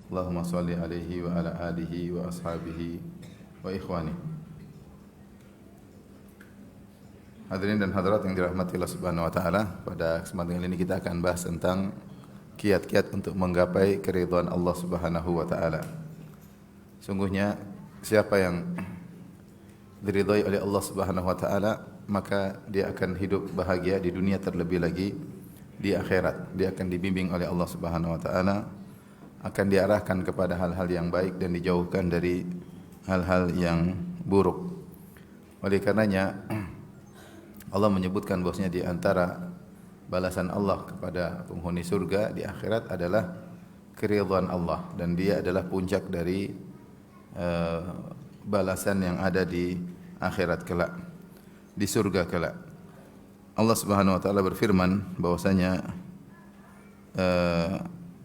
Allahumma salli alaihi wa ala alihi wa ashabihi wa ikhwani. Hadirin dan hadirat yang dirahmati Allah Subhanahu wa taala, pada kesempatan ini kita akan bahas tentang kiat-kiat untuk menggapai keridhaan Allah Subhanahu wa taala. Sungguhnya siapa yang diridhai oleh Allah Subhanahu wa taala, maka dia akan hidup bahagia di dunia, terlebih lagi di akhirat. Dia akan dibimbing oleh Allah Subhanahu wa taala, akan diarahkan kepada hal-hal yang baik dan dijauhkan dari hal-hal yang buruk. Oleh karenanya Allah menyebutkan bahwasanya di antara balasan Allah kepada penghuni surga di akhirat adalah keridhaan Allah, dan dia adalah puncak dari balasan yang ada di akhirat kelak, di surga kelak. Allah Subhanahu wa taala berfirman bahwasanya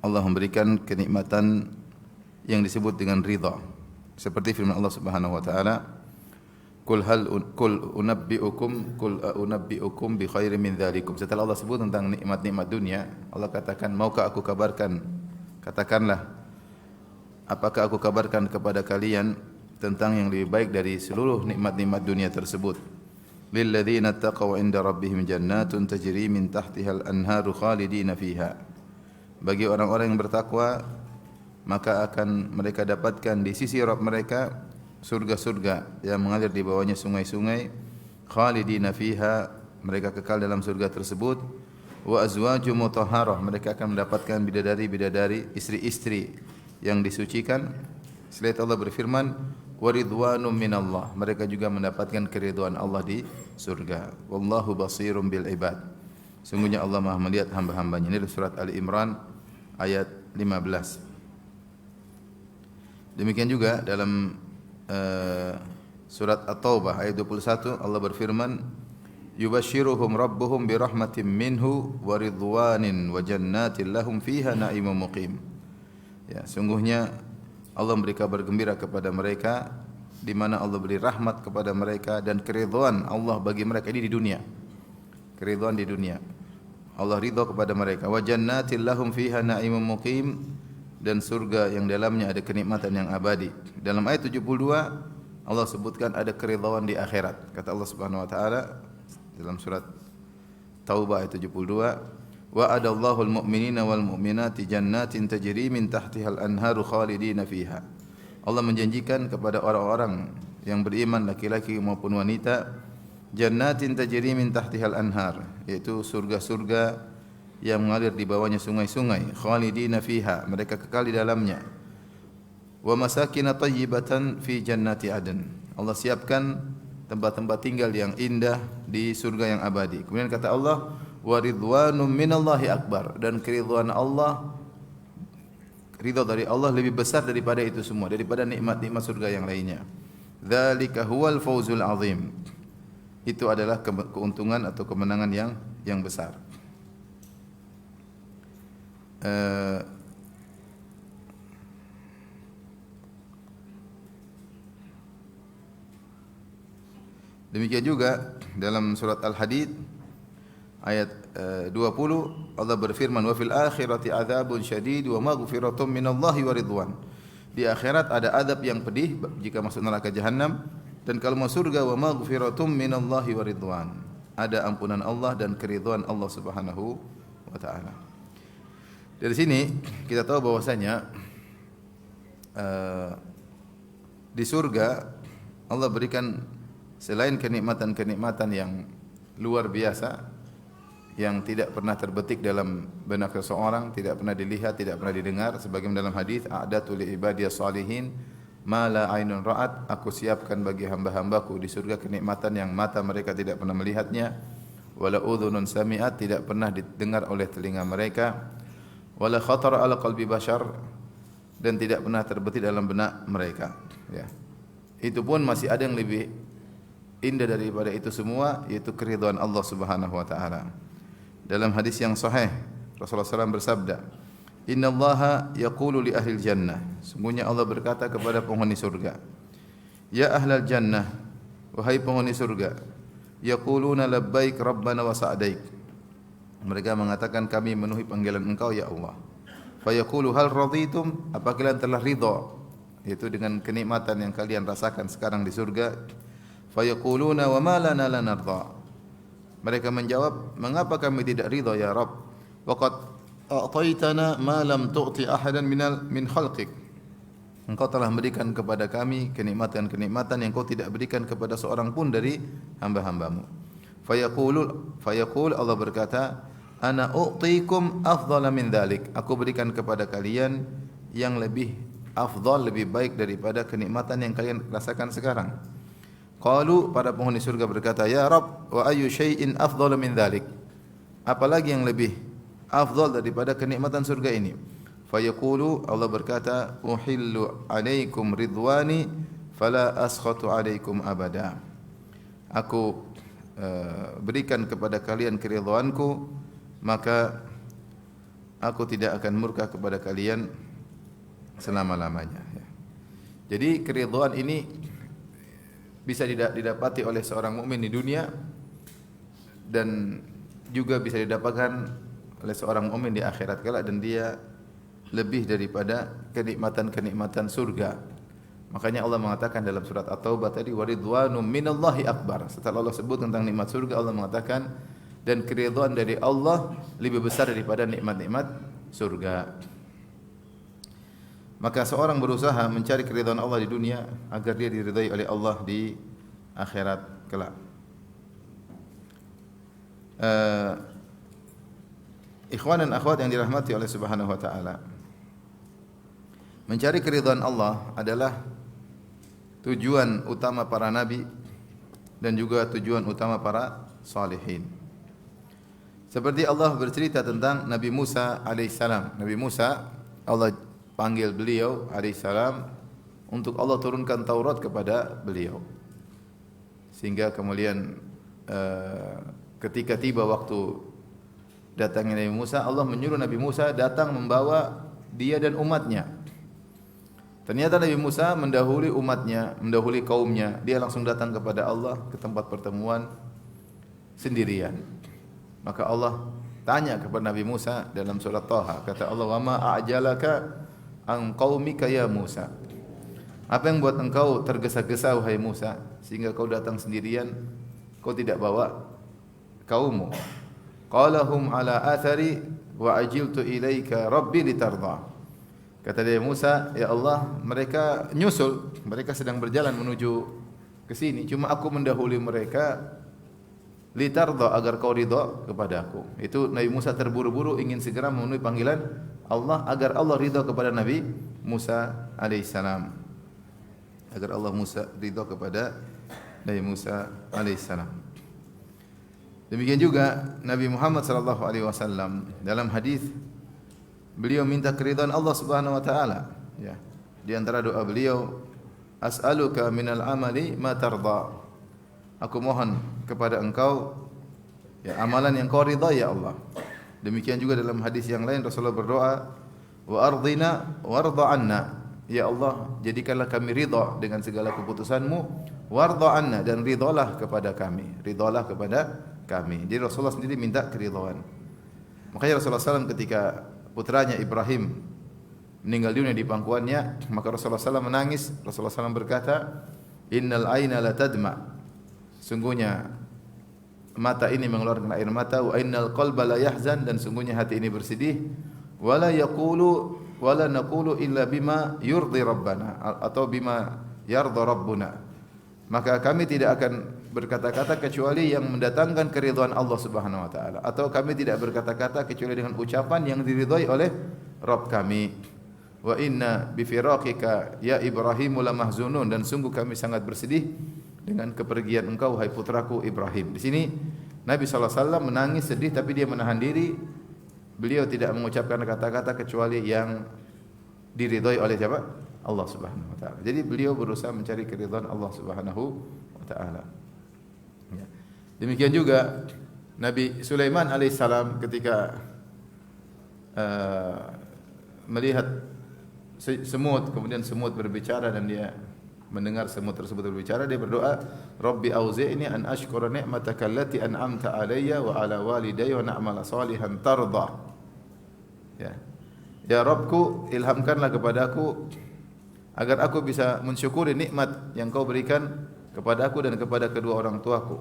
Allah memberikan kenikmatan yang disebut dengan ridha. Seperti firman Allah Subhanahu wa taala, Qul unabbiukum bi khairin min dzalikum. Setelah Allah sebut tentang nikmat-nikmat dunia, Allah katakan, maukah aku kabarkan? Katakanlah, apakah aku kabarkan kepada kalian tentang yang lebih baik dari seluruh nikmat-nikmat dunia tersebut? Lil ladzina taqaw 'inda rabbihim jannatun tajri min tahtiha al-anharu khalidina fiha. Bagi orang-orang yang bertakwa, maka akan mereka dapatkan di sisi Rabb mereka surga-surga yang mengalir di bawahnya sungai-sungai, khalidina fiha, mereka kekal dalam surga tersebut. Wa azwajum mutahharah, mereka akan mendapatkan bidadari-bidadari, istri-istri yang disucikan. Selain Allah berfirman, wa ridwanum minallah, mereka juga mendapatkan keridhaan Allah di surga. Wallahu basirum bil ibad, sungguhnya Allah Maha melihat hamba-hambanya. Ini surat Ali Imran ayat 15. Demikian juga dalam surat At-Taubah ayat 21 Allah berfirman, yubashshiruhum rabbuhum birahmatin minhu wa ridwanin wa jannatin lahum fiha na'imun muqim. Ya, sungguhnya Allah memberi kabar gembira kepada mereka, di mana Allah beri rahmat kepada mereka dan keridhaan Allah bagi mereka ini di dunia. Keridhaan di dunia. Allah ridha kepada mereka. Wa jannatin lahum fiha na'imun muqim, dan surga yang dalamnya ada kenikmatan yang abadi. Dalam ayat 72 Allah sebutkan ada keridhaan di akhirat. Kata Allah Subhanahu wa taala dalam surat Taubah ayat 72, wa adallahu al-mu'minina wal mu'minati jannatin tajri min tahtiha al-anharu khalidina fiha. Allah menjanjikan kepada orang-orang yang beriman, laki-laki maupun wanita, jannatin tajri min tahtihal anhar, yaitu surga-surga yang mengalir di bawahnya sungai-sungai, khalidina fiha, mereka kekal di dalamnya. Wa masakin thayyibatan fi jannati adn, Allah siapkan tempat-tempat tinggal yang indah di surga yang abadi. Kemudian kata Allah, wa ridwanum minallahi akbar, dan keridhaan Allah, ridha dari Allah lebih besar daripada itu semua, daripada nikmat-nikmat surga yang lainnya. Dzalika huwal fawzul azim, itu adalah keuntungan atau kemenangan yang besar. Demikian juga dalam surat Al-Hadid ayat 20 Allah berfirman, wa fil akhirati adzabun syadid wa maghfiratun minallahi wa ridwan. Di akhirat ada adab yang pedih jika masuk neraka jahanam, dan kalau masuk surga, wa maghfiratum minallahi wa ridwan, ada ampunan Allah dan keridhaan Allah Subhanahu wa taala. Dari sini kita tahu bahwasanya di surga Allah berikan selain kenikmatan-kenikmatan yang luar biasa yang tidak pernah terbetik dalam benak seseorang, tidak pernah dilihat, tidak pernah didengar, sebagaimana dalam hadis, a'datu li ibadiyas salihin ma la ainun ra'at, aku siapkan bagi hamba-hambaku di surga kenikmatan yang mata mereka tidak pernah melihatnya, wala udhunun sami'at, tidak pernah didengar oleh telinga mereka, wala khatara ala qalbi bashar, dan tidak pernah terbetik dalam benak mereka. Ya. Itu pun masih ada yang lebih indah daripada itu semua, yaitu keridhaan Allah Subhanahu wa taala. Dalam hadis yang sahih Rasulullah SAW bersabda, innallaha yaqulu li ahlil jannah, sungguhnya Allah berkata kepada penghuni surga, ya ahlal jannah, wahai penghuni surga, yaquluna labbaik rabbana wa sa'daik, mereka mengatakan kami memenuhi panggilan engkau ya Allah. Fayaqulu hal raditum, apakah kalian telah ridha, yaitu dengan kenikmatan yang kalian rasakan sekarang di surga. Fayaquluna wa ma lana la narda. Mereka menjawab, mengapa kami tidak ridha ya Rabb? Waqad a'taitana ma lam tu'ti ahadan min khalqik. Engkau telah berikan kepada kami kenikmatan-kenikmatan yang Engkau tidak berikan kepada seorang pun dari hamba-hambamu. Fayaqul Allah berkata, ana u'tikum afdhala min dhalik. Aku berikan kepada kalian yang lebih afdal, lebih baik daripada kenikmatan yang kalian rasakan sekarang. Qalu, para penghuni surga berkata, ya Rabb, wa ayyu syai'in afdhala min dhalik? Apalagi yang lebih afdal daripada kenikmatan surga ini? Fayaqulu, Allah berkata, uhillu alaikum ridwani fala askhatu alaikum abada. Aku berikan kepada kalian keridhaanku, maka aku tidak akan murka kepada kalian selama-lamanya. Jadi keridhaan ini bisa didapati oleh seorang mukmin di dunia dan juga bisa didapatkan oleh seorang mukmin di akhirat kelak, dan dia lebih daripada kenikmatan-kenikmatan surga. Makanya Allah mengatakan dalam surat At-Taubah tadi, waridwanum minallahi akbar. Setelah Allah sebut tentang nikmat surga, Allah mengatakan, dan keridhaan dari Allah lebih besar daripada nikmat-nikmat surga. Maka seorang berusaha mencari keridhaan Allah di dunia agar dia diridai oleh Allah di akhirat kelak. Ikhwan dan akhwat yang dirahmati oleh Subhanahu wa taala, mencari keridhaan Allah adalah tujuan utama para nabi dan juga tujuan utama para salihin. Seperti Allah bercerita tentang Nabi Musa alaihissalam. Nabi Musa, Allah panggil beliau alaihissalam untuk Allah turunkan Taurat kepada beliau. Sehingga kemudian ketika tiba waktu datangnya Nabi Musa, Allah menyuruh Nabi Musa datang membawa dia dan umatnya. Ternyata Nabi Musa mendahului umatnya, mendahului kaumnya. Dia langsung datang kepada Allah ke tempat pertemuan sendirian. Maka Allah tanya kepada Nabi Musa dalam surat Taha, kata Allah, "Wa ma a'jalaka an qaumika ya Musa?" Apa yang buat engkau tergesa-gesa wahai Musa sehingga kau datang sendirian, kau tidak bawa kaummu? Qala hum ala athari wa ajiltu ilaika rabbi litarda. Kata dia Musa, ya Allah, mereka nyusul, mereka sedang berjalan menuju ke sini, cuma aku mendahului mereka litarda, agar kau ridha kepada aku. Itu Nabi Musa terburu-buru ingin segera memenuhi panggilan Allah agar Allah ridha kepada Nabi Musa alaihissalam. Agar Allah ridha kepada Nabi Musa alaihissalam. Demikian juga Nabi Muhammad sallallahu alaihi wasallam dalam hadis beliau minta keridhaan Allah Subhanahu wa taala, ya. Di antara doa beliau, as'aluka minal amali ma tarda. Aku mohon kepada engkau ya amalan yang kau ridha ya Allah. Demikian juga dalam hadis yang lain Rasulullah berdoa, wa ardina warda anna. Ya Allah, jadikanlah kami ridha dengan segala keputusanmu, warda anna, dan ridhalah kepada kami. Ridhalah kepada kami. Jadi Rasulullah sendiri minta keridhaan. Makanya Rasulullah SAW ketika putranya Ibrahim meninggal dunia di pangkuannya, maka Rasulullah SAW menangis. Rasulullah SAW berkata, innal aina la tadma. Sungguhnya mata ini mengeluarkan air mata, wa innal qalba la yahzan, dan sungguhnya hati ini bersedih, wala naqulu illa bima yurdi rabbana, atau bima yarda rabbuna. Maka kami tidak akan berkata-kata kecuali yang mendatangkan keridhaan Allah Subhanahu wa taala, atau kami tidak berkata-kata kecuali dengan ucapan yang diridhai oleh Rabb kami. Wa inna bi firaqika ya Ibrahim la mahzunun, dan sungguh kami sangat bersedih dengan kepergian engkau wahai putraku Ibrahim. Di sini Nabi sallallahu alaihi wasallam menangis sedih, tapi dia menahan diri. Beliau tidak mengucapkan kata-kata kecuali yang diridhai oleh siapa? Allah Subhanahu wa taala. Jadi beliau berusaha mencari keridhaan Allah Subhanahu wa taala. Ya. Demikian juga Nabi Sulaiman alaihissalam ketika melihat semut, kemudian semut berbicara dan dia mendengar semut tersebut berbicara, dia berdoa, Rabbi auzi'ni an ashkura ni'mataka allati an'amta alayya wa ala walidayya wa na'mala salihan tarda. Ya. Ya Rabbku, ilhamkanlah kepadaku agar aku bisa mensyukuri nikmat yang Kau berikan kepada aku dan kepada kedua orang tuaku.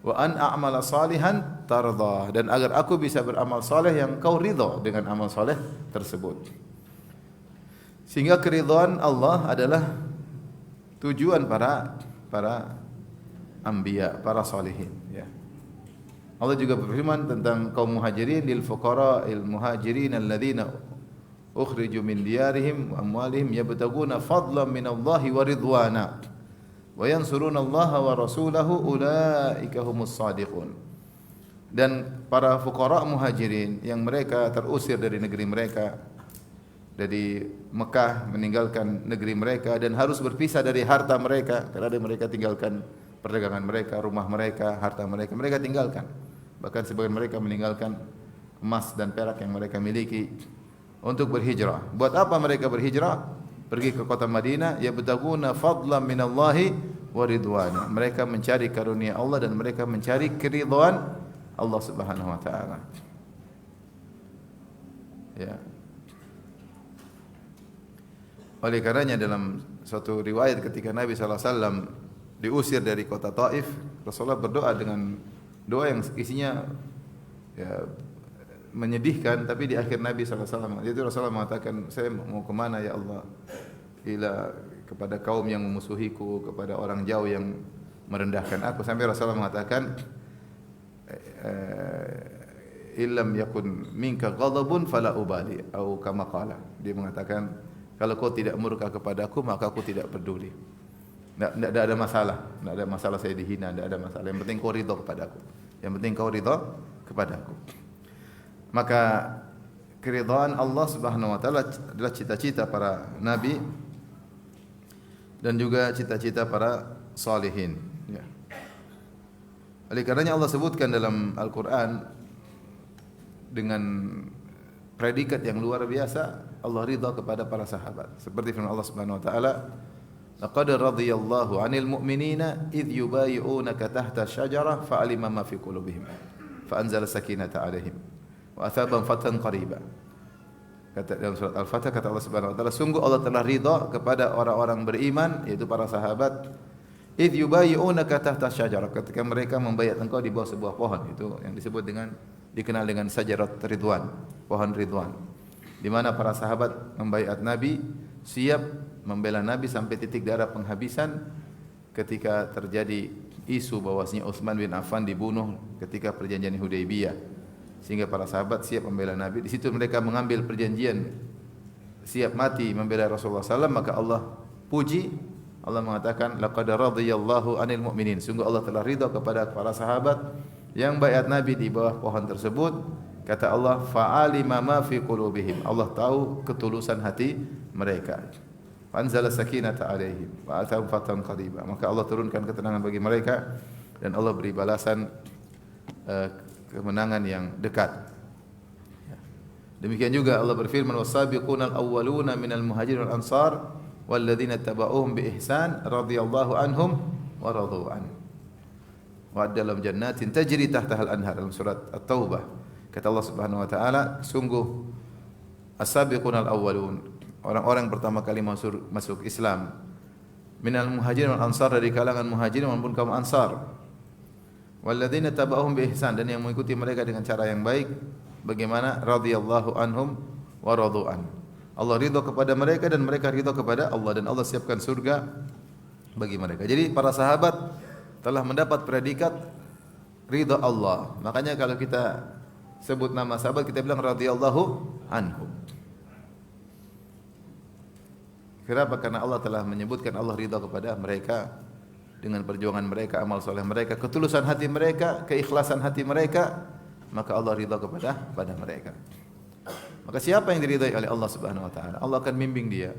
Wa an a'mala salihan tardah, dan agar aku bisa beramal saleh yang Kau ridha dengan amal saleh tersebut. Sehingga keridhaan Allah adalah tujuan para anbiya, para salihin, ya. Allah juga berfirman tentang kaum muhajirin, lil fuqara'il muhajirin alladzina ukhriju min diyarihim wa amwalihim yabtaguna fadlan minallahi wa ridwana wa yansuruna Allah wa rasulahu ulaika humus shadiqun. Dan para fuqara muhajirin yang mereka terusir dari negeri mereka, dari Mekah, meninggalkan negeri mereka dan harus berpisah dari harta mereka, karena mereka tinggalkan perdagangan mereka, rumah mereka, harta mereka, mereka tinggalkan. Bahkan sebagian mereka meninggalkan emas dan perak yang mereka miliki untuk berhijrah. Buat apa mereka berhijrah? Pergi ke kota Madinah, yabtaguna fadlan minallahi wa ridwana. Mereka mencari karunia Allah dan mereka mencari keridhaan Allah Subhanahu wa taala. Ya. Oleh karenanya dalam suatu riwayat ketika Nabi sallallahu alaihi wasallam diusir dari kota Taif, Rasulullah berdoa dengan doa yang isinya ya, menyedihkan, tapi di akhir Nabi SAW itu Rasulullah mengatakan, saya mau kemana ya Allah? Ila kepada kaum yang memusuhiku, kepada orang jauh yang merendahkan aku, sampai Rasulullah mengatakan illam yakun minka ghadabun fala ubali, atau kama qala, dia mengatakan kalau kau tidak murka kepadaku maka aku tidak peduli. Tidak ada masalah, tidak ada masalah saya dihina, tidak ada masalah. Yang penting kau ridha kepadaku. Yang penting kau ridha kepadaku. Maka keridhaan Allah Subhanahu wa taala adalah cita-cita para nabi dan juga cita-cita para salihin, ya. Oleh karenanya Allah sebutkan dalam Al-Qur'an dengan predikat yang luar biasa, Allah ridha kepada para sahabat. Seperti firman Allah Subhanahu wa taala, laqad radiyallahu 'anil mu'minina idh yubayyi'unaka tahta syajarah fa'alima ma fi qulubihim fa anzala sakinata 'alaihim wa athabahum fathan qariba. Kata dalam surat Al-Fatah, kata Allah Subhanahu wa taala, sungguh Allah telah ridha kepada orang-orang beriman, yaitu para sahabat, idh yubayyi'unaka tahta syajarah, ketika mereka membayat engkau di bawah sebuah pohon, itu yang disebut dengan dikenal dengan syajarat ridwan, pohon ridwan, di mana para sahabat membayat Nabi, siap membela Nabi sampai titik darah penghabisan ketika terjadi isu bahwasanya Utsman bin Affan dibunuh ketika perjanjian Hudaybiyah, sehingga para sahabat siap membela Nabi. Di situ mereka mengambil perjanjian siap mati membela Rasulullah SAW. Maka Allah puji, Allah mengatakan laqad radiyallahu 'anil mu'minin, sungguh Allah telah ridha kepada para sahabat yang baiat Nabi di bawah pohon tersebut. Kata Allah, fa'alima ma fi qulubihim, Allah tahu ketulusan hati mereka. Anzala sakinata 'alaihim wa atahum fathan qariba, maka Allah turunkan ketenangan bagi mereka dan Allah beri balasan kemenangan yang dekat. Demikian juga Allah berfirman, was-sabiqunal awwaluna minal muhajirin wal ansar walladzina tabauhum bi ihsan radhiyallahu anhum wa radu an wa adalahum jannatin tajri tahtaha al-anhar, dalam surat At-Taubah. Kata Allah Subhanahu wa taala, sungguh as-sabiqunal awwalun, orang-orang pertama kali masuk Islam, minal muhajirin wal ansar, dari kalangan muhajirin maupun kaum ansar, walladzina tabauhum bi ihsan, dan yang mengikuti mereka dengan cara yang baik. Bagaimana? Radhiyallahu anhum wa radu'an, Allah ridha kepada mereka dan mereka ridha kepada Allah, dan Allah siapkan surga bagi mereka. Jadi para sahabat telah mendapat predikat ridha Allah. Makanya kalau kita sebut nama sahabat, kita bilang radhiyallahu anhum. Kenapa? Karena Allah telah menyebutkan Allah ridha kepada mereka dengan perjuangan mereka, amal soleh mereka, ketulusan hati mereka, keikhlasan hati mereka, maka Allah ridha kepada mereka. Maka siapa yang diridhai oleh Allah Subhanahu wa taala, Allah akan membimbing dia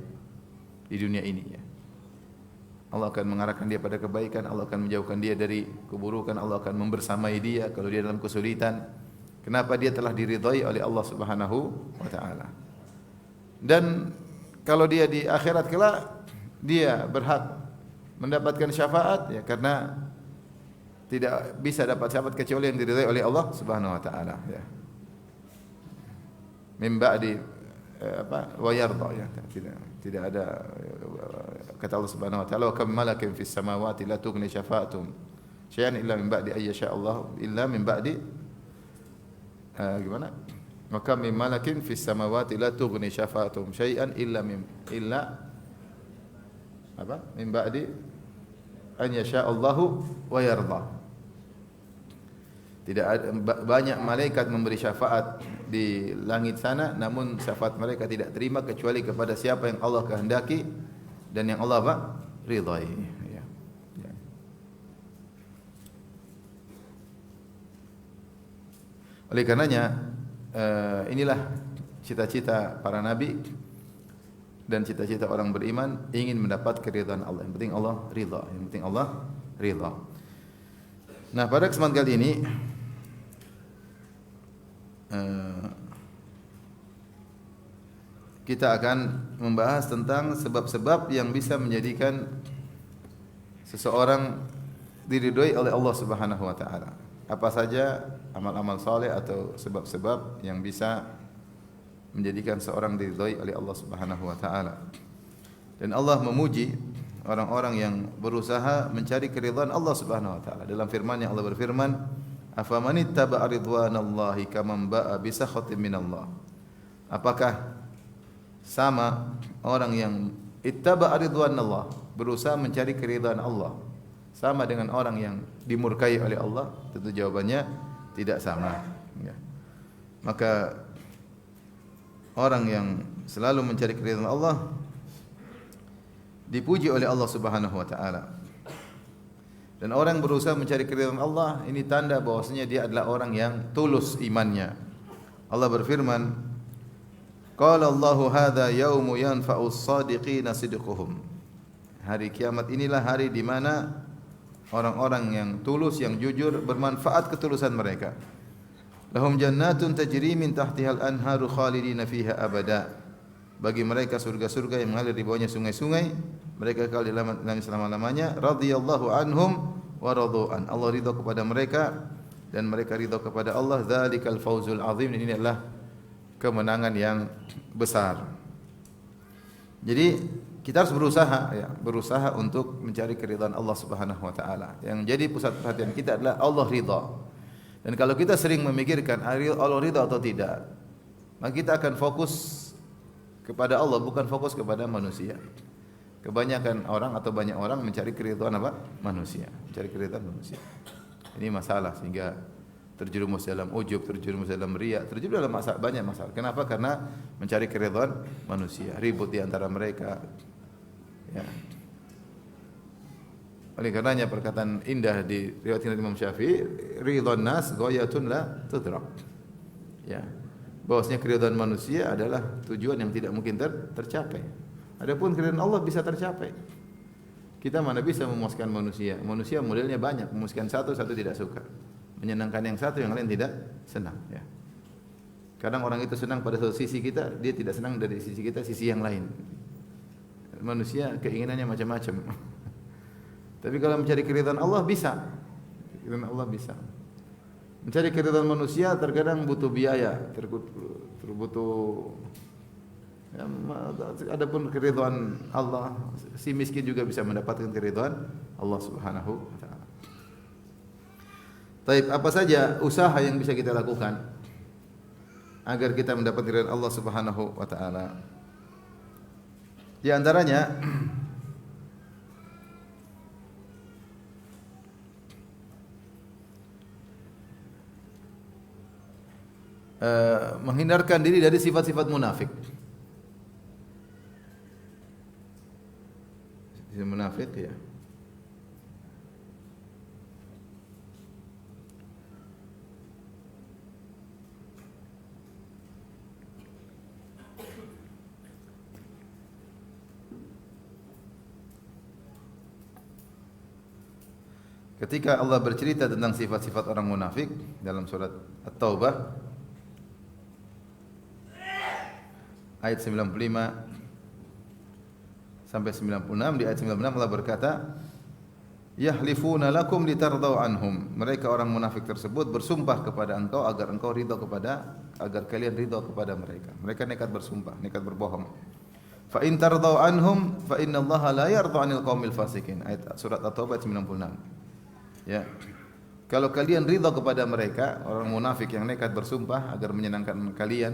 di dunia ini, ya. Allah akan mengarahkan dia pada kebaikan, Allah akan menjauhkan dia dari keburukan, Allah akan membersamai dia kalau dia dalam kesulitan. Kenapa? Dia telah diridhai oleh Allah Subhanahu wa taala. Dan kalau dia di akhirat kelak, dia berhak mendapatkan syafaat, ya, karena tidak bisa dapat syafaat kecuali yang diridhai oleh Allah Subhanahu wa taala, ya. Min ba'di wa yarda ya. Tidak ada kata Allah Subhanahu wa taala wa kam malakin fis samawati la tughni syafa'atum syai'an illa min ba'di ay yasha Allah illa min ba'di gimana? Wa kam min malakin fis samawati la tughni syafa'atum syai'an illa min ba'di an yasha Allahu wa yarda. Tidak ada, banyak malaikat memberi syafaat di langit sana, namun syafaat mereka tidak terima kecuali kepada siapa yang Allah kehendaki dan yang Allah ridhai. Ya. Ya. Oleh karenanya inilah cita-cita para nabi dan cita-cita orang beriman, ingin mendapat keridhaan Allah. Yang penting Allah ridha. Yang penting Allah ridha. Nah, pada kesempatan kali ini kita akan membahas tentang sebab-sebab yang bisa menjadikan seseorang diridhoi oleh Allah Subhanahu wa taala. Apa saja amal-amal saleh atau sebab-sebab yang bisa menjadikan seorang diridhoi oleh Allah Subhanahu wa taala. Dan Allah memuji orang-orang yang berusaha mencari keridhaan Allah Subhanahu wa taala. Dalam firman-Nya Allah berfirman, "Afamanittaba'a ridwanallahi kaman ba'a bisakhatin minallah." Apakah sama orang yang ittaba'a ridwanallah, berusaha mencari keridhaan Allah, sama dengan orang yang dimurkai oleh Allah? Tentu jawabannya tidak sama. Ya. Maka orang yang selalu mencari keridhaan Allah dipuji oleh Allah Subhanahu wa taala. Dan orang yang berusaha mencari keridhaan Allah, ini tanda bahwasanya dia adalah orang yang tulus imannya. Allah berfirman, "Qala Allahu hadza yaumu yanfa'u as-shadiqina sidquhum." Hari kiamat inilah hari di mana orang-orang yang tulus, yang jujur, bermanfaat ketulusan mereka. Lahum jannatun tajri min tahtihal anharu khalidina fiha abada. Bagi mereka surga-surga yang mengalir di bawahnya sungai-sungai, mereka kekal di dalam selama-lamanya. Radhiyallahu anhum wa radu'an. Allah ridha kepada mereka dan mereka ridha kepada Allah. Dzalikal fawzul azim. Ini adalah kemenangan yang besar. Jadi kita harus berusaha untuk mencari keridhaan Allah Subhanahu wa taala. Yang jadi pusat perhatian kita adalah Allah ridha. Dan kalau kita sering memikirkan Allah ridha atau tidak, maka kita akan fokus kepada Allah, bukan fokus kepada manusia. Kebanyakan orang atau banyak orang mencari keridhaan manusia, mencari keridhaan manusia. Ini masalah sehingga terjerumus dalam ujub, terjerumus dalam riya, terjerumus dalam banyak masalah. Kenapa? Karena mencari keridhaan manusia, ribut di antara mereka. Ya. Oleh karenanya perkataan indah di riwayat Imam Syafi'i, ridwan nas ghayatun la tudrak. Ya. Bahwasanya keridhaan manusia adalah tujuan yang tidak mungkin tercapai. Adapun keridhaan Allah bisa tercapai. Kita mana bisa memuaskan manusia? Manusia modelnya banyak, memuaskan satu tidak suka. Menyenangkan yang satu, yang lain tidak senang. Ya. Kadang orang itu senang pada satu sisi kita, dia tidak senang dari sisi kita, sisi yang lain. Manusia keinginannya macam-macam. Tapi kalau mencari keridhaan Allah bisa. Keridhaan Allah bisa. Mencari keridhaan manusia terkadang butuh biaya, butuh ya, adapun keridhaan Allah, si miskin juga bisa mendapatkan keridhaan Allah Subhanahu wa taala. Baik, apa saja usaha yang bisa kita lakukan agar kita mendapat keridhaan Allah Subhanahu wa taala? Di antaranya menghindarkan diri dari sifat-sifat munafik. Sifat munafik ya. Ketika Allah bercerita tentang sifat-sifat orang munafik dalam surat At-Taubah ayat 95 sampai 96, di ayat 96 Allah berkata, yahlifuna lakum litardau anhum. Mereka orang munafik tersebut bersumpah kepada engkau agar engkau ridha kepada, agar kalian ridha kepada mereka. Mereka nekat bersumpah, nekat berbohong. Fa in tardau anhum fa innallaha la yarda 'anil qaumil fasikin. Ayat surat At-Taubah 96. Ya. Kalau kalian ridha kepada mereka, orang munafik yang nekat bersumpah agar menyenangkan kalian,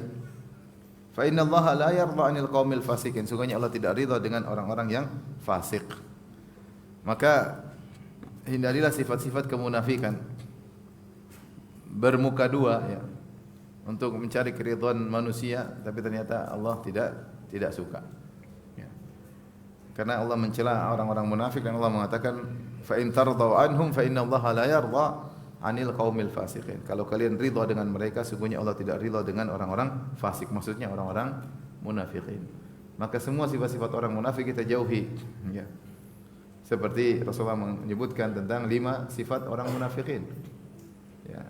fa innallaha la yarda 'anil qaumil fasikin. Sungguhnya Allah tidak ridha dengan orang-orang yang fasik. Maka hindarilah sifat-sifat kemunafikan, bermuka dua ya, untuk mencari keridhaan manusia, tapi ternyata Allah tidak suka. Ya. Karena Allah mencela orang-orang munafik dan Allah mengatakan, fa in tardau anhum fa innallaha la yarda 'anil qaumil fasiqin. Kalau kalian ridha dengan mereka, sungguhnya Allah tidak ridha dengan orang-orang fasik, maksudnya orang-orang munafikin. Maka semua sifat-sifat orang munafik kita jauhi. Ya. Seperti Rasulullah menyebutkan tentang 5 sifat orang munafikin. Ya.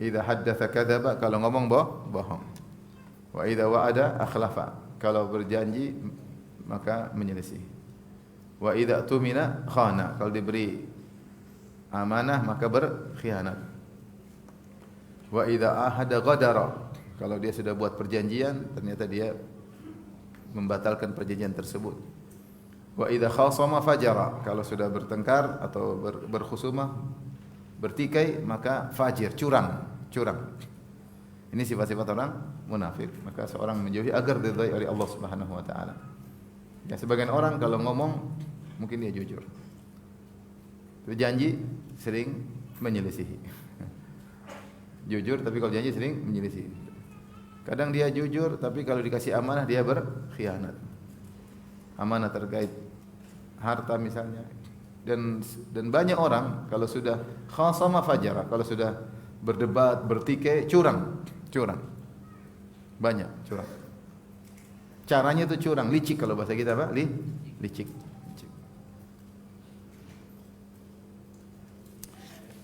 Idza haddatsa kadzaba, kalau ngomong bohong. Wa idza wa'ada akhlafa, kalau berjanji maka menyelisih. Wa idza tumina khana, kalau diberi amanah maka berkhianat. Wa idza ahada ghadara, kalau dia sudah buat perjanjian ternyata dia membatalkan perjanjian tersebut. Wa idza khasama fajara, kalau sudah bertengkar atau berkhusumah, bertikai, maka fajir, curang. Ini sifat-sifat orang munafik. Maka seorang menjauhi agar diridhai oleh Allah Subhanahu wa taala. Ya, sebagian orang kalau ngomong mungkin dia jujur. Berjanji sering menyelisihi. Jujur tapi kalau janji sering menyelisihi. Kadang dia jujur tapi kalau dikasih amanah dia berkhianat. Amanah terkait harta misalnya, dan banyak orang kalau sudah khasama fajara, kalau sudah berdebat, bertikai, curang, banyak curang. Caranya itu curang, licik kalau bahasa kita apa? Licik.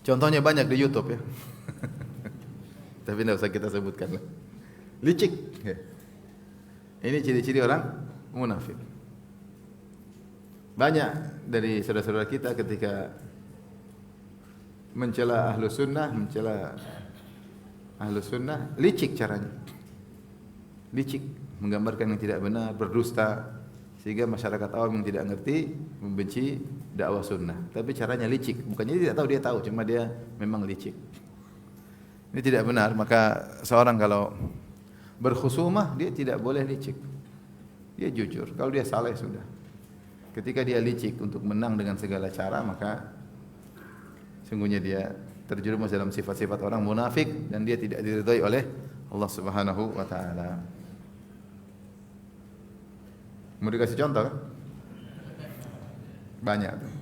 Contohnya banyak di YouTube ya. Tapi tidak usah kita sebutkan. Licik. Ini ciri-ciri orang munafik. Banyak dari saudara-saudara kita ketika mencela ahlu sunnah, licik caranya. Licik, menggambarkan yang tidak benar, berdusta, sehingga masyarakat awam yang tidak ngerti membenci dakwah sunnah. Tapi caranya licik, bukannya dia tidak tahu, dia tahu, cuma dia memang licik. Ini tidak benar. Maka seorang kalau berkhusumah dia tidak boleh licik. Dia jujur. Kalau dia salah sudah. Ketika dia licik untuk menang dengan segala cara, maka sungguhnya dia terjerumus dalam sifat-sifat orang munafik dan dia tidak diridhai oleh Allah Subhanahu wa taala. Mau dikasih contoh kan? Banyak tuh.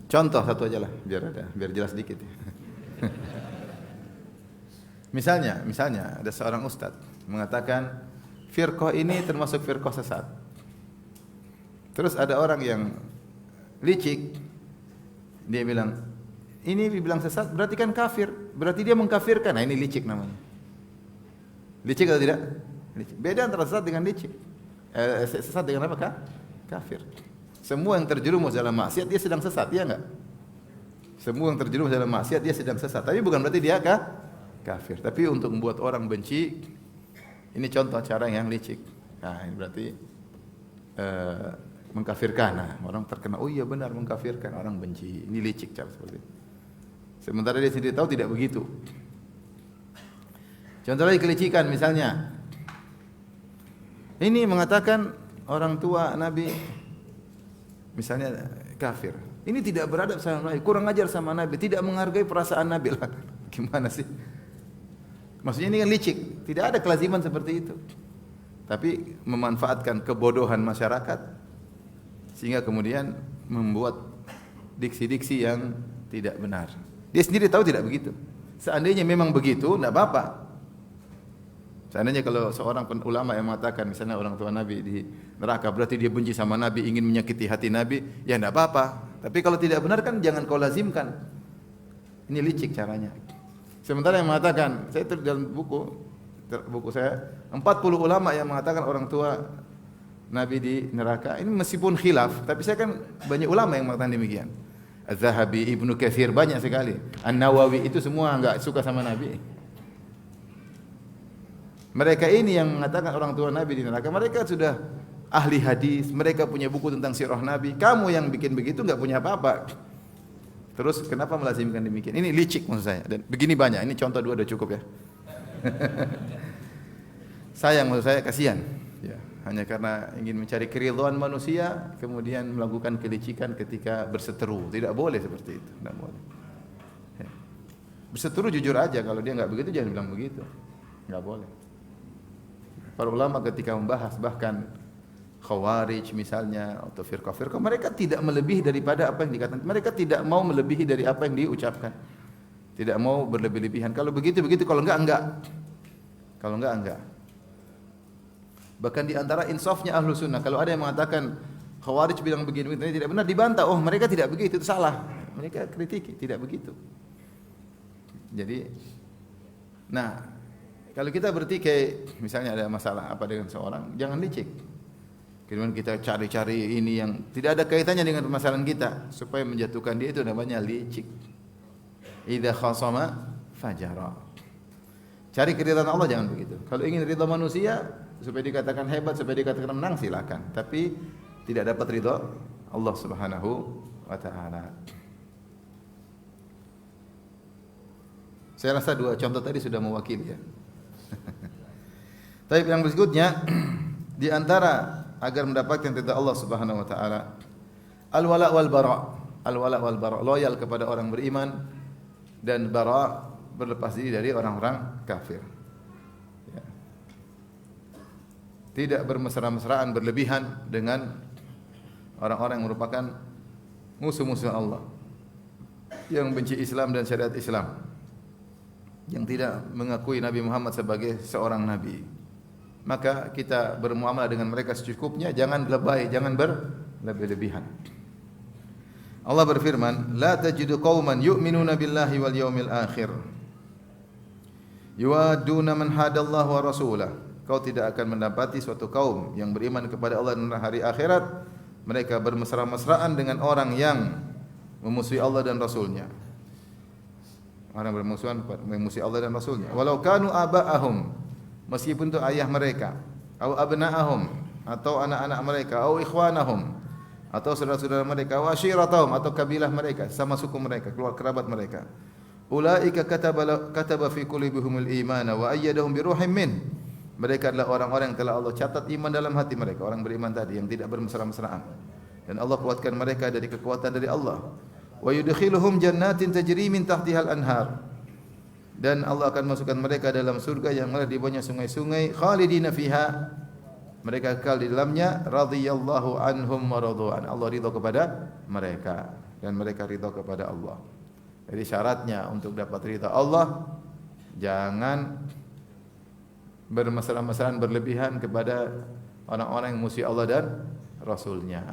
Contoh satu aja lah, biar jelas dikit. Misalnya ada seorang ustaz mengatakan firqah ini termasuk firqah sesat. Terus ada orang yang licik, dia bilang ini dibilang sesat berarti kan kafir, berarti dia mengkafirkan. Nah ini licik namanya. Licik atau tidak? Licik. Beda antara sesat dengan licik. Sesat dengan apa? Kafir. Semua yang terjerumus dalam maksiat dia sedang sesat, ya enggak? Semua yang terjerumus dalam maksiat dia sedang sesat, tapi bukan berarti dia kafir. Tapi untuk membuat orang benci, ini contoh cara yang licik. Nah, ini berarti mengkafirkan. Nah, orang terkena, oh iya benar mengkafirkan, orang benci. Ini licik cara seperti itu. Sementara dia sendiri tahu tidak begitu. Contoh lagi kelicikan misalnya. Ini mengatakan orang tua Nabi misalnya kafir. Ini tidak beradab sama Nabi, kurang ajar sama Nabi, tidak menghargai perasaan Nabi lah. Gimana sih? Maksudnya ini kan licik, tidak ada kelaziman seperti itu. Tapi memanfaatkan kebodohan masyarakat sehingga kemudian membuat diksi-diksi yang tidak benar. Dia sendiri tahu tidak begitu. Seandainya memang begitu, tidak apa-apa. Seandainya kalau seorang ulama yang mengatakan misalnya orang tua Nabi di neraka berarti dia benci sama Nabi, ingin menyakiti hati Nabi, ya tidak apa-apa. Tapi kalau tidak benar kan jangan kau lazimkan. Ini licik caranya. Sementara yang mengatakan, saya dalam buku buku saya 40 ulama yang mengatakan orang tua Nabi di neraka. Ini meskipun khilaf, tapi saya kan banyak ulama yang mengatakan demikian. Az-Zahabi, Ibnu Katsir banyak sekali. An-Nawawi itu semua enggak suka sama Nabi. Mereka ini yang mengatakan orang tua Nabi di neraka, mereka sudah ahli hadis, mereka punya buku tentang sirah Nabi. Kamu yang bikin begitu enggak punya apa-apa. Terus kenapa melazimkan demikian? Ini licik maksud saya. Dan begini banyak. Ini contoh dua udah cukup ya. Sayang maksud saya, kasihan. Ya, hanya karena ingin mencari keridhaan manusia, kemudian melakukan kelicikan ketika berseteru. Tidak boleh seperti itu. Tidak boleh. Ya. Berseteru jujur aja. Kalau dia enggak begitu, jangan bilang begitu. Enggak boleh. Para ulama ketika membahas bahkan Khawarij misalnya atau firqah-firqah, mereka tidak melebihi daripada apa yang dikatakan. Mereka tidak mau melebihi dari apa yang diucapkan. Tidak mau berlebih-lebihan. Kalau begitu begitu, kalau enggak. Kalau enggak. Bahkan di antara insafnya ahlu sunnah, kalau ada yang mengatakan Khawarij bilang begini, tidak benar, dibantah. Oh, mereka tidak begitu, itu salah. Mereka kritiki, tidak begitu. Jadi, nah, kalau kita bertikai, misalnya ada masalah apa dengan seorang, jangan licik. Kemudian kita cari-cari ini yang tidak ada kaitannya dengan permasalahan kita, supaya menjatuhkan dia, itu namanya licik. Idza khasama fajara. Cari keridhaan Allah, jangan begitu. Kalau ingin ridha manusia supaya dikatakan hebat, supaya dikatakan menang, silakan. Tapi tidak dapat ridha Allah Subhanahu wa taala. Saya rasa dua contoh tadi sudah mewakili ya. Tapi yang berikutnya di antara agar mendapatkan ridha Allah Subhanahu wa taala, al-wala wal bara. Al-wala wal bara, loyal kepada orang beriman, dan bara, berlepas diri dari orang-orang kafir. Ya. Tidak bermesra-mesraan berlebihan dengan orang-orang yang merupakan musuh-musuh Allah, yang benci Islam dan syariat Islam, yang tidak mengakui Nabi Muhammad sebagai seorang nabi. Maka kita bermuamalah dengan mereka secukupnya, jangan lebay, jangan berlebih-lebihan. Allah berfirman, "La tajidu qauman yu'minuna billahi wal yawmil akhir yuwadduna man hadallahu wa rasulah." Kau tidak akan mendapati suatu kaum yang beriman kepada Allah dan hari akhirat, mereka bermesra-mesraan dengan orang yang memusuhi Allah dan Rasulnya. Orang bermusuhan memusuhi Allah dan Rasulnya. Walau kanu aba'ahum, meskipun itu ayah mereka, atau abna'ahum, atau anak-anak mereka, atau ikhwanahum, atau saudara-saudara mereka, wa ashiratahum, atau kabilah mereka, sama suku mereka, keluar kerabat mereka. Ulaika kataba fi qulubihimul imana wa ayyadahum bi ruhim min. Mereka adalah orang-orang yang telah Allah catat iman dalam hati mereka, orang beriman tadi yang tidak bermesra-mesraan. Dan Allah kuatkan mereka dari kekuatan dari Allah. Wa yudkhiluhum jannatin tajri min tahtihal anhar. Dan Allah akan masukkan mereka dalam surga yang mengalir di bawahnya sungai-sungai, khalidina fiha, mereka kekal di dalamnya, radhiyallahu anhum wa radu'an. Allah ridha kepada mereka dan mereka ridha kepada Allah. Jadi syaratnya untuk dapat ridha Allah, jangan bermesra-mesraan berlebihan kepada orang-orang yang musuh Allah dan Rasulnya.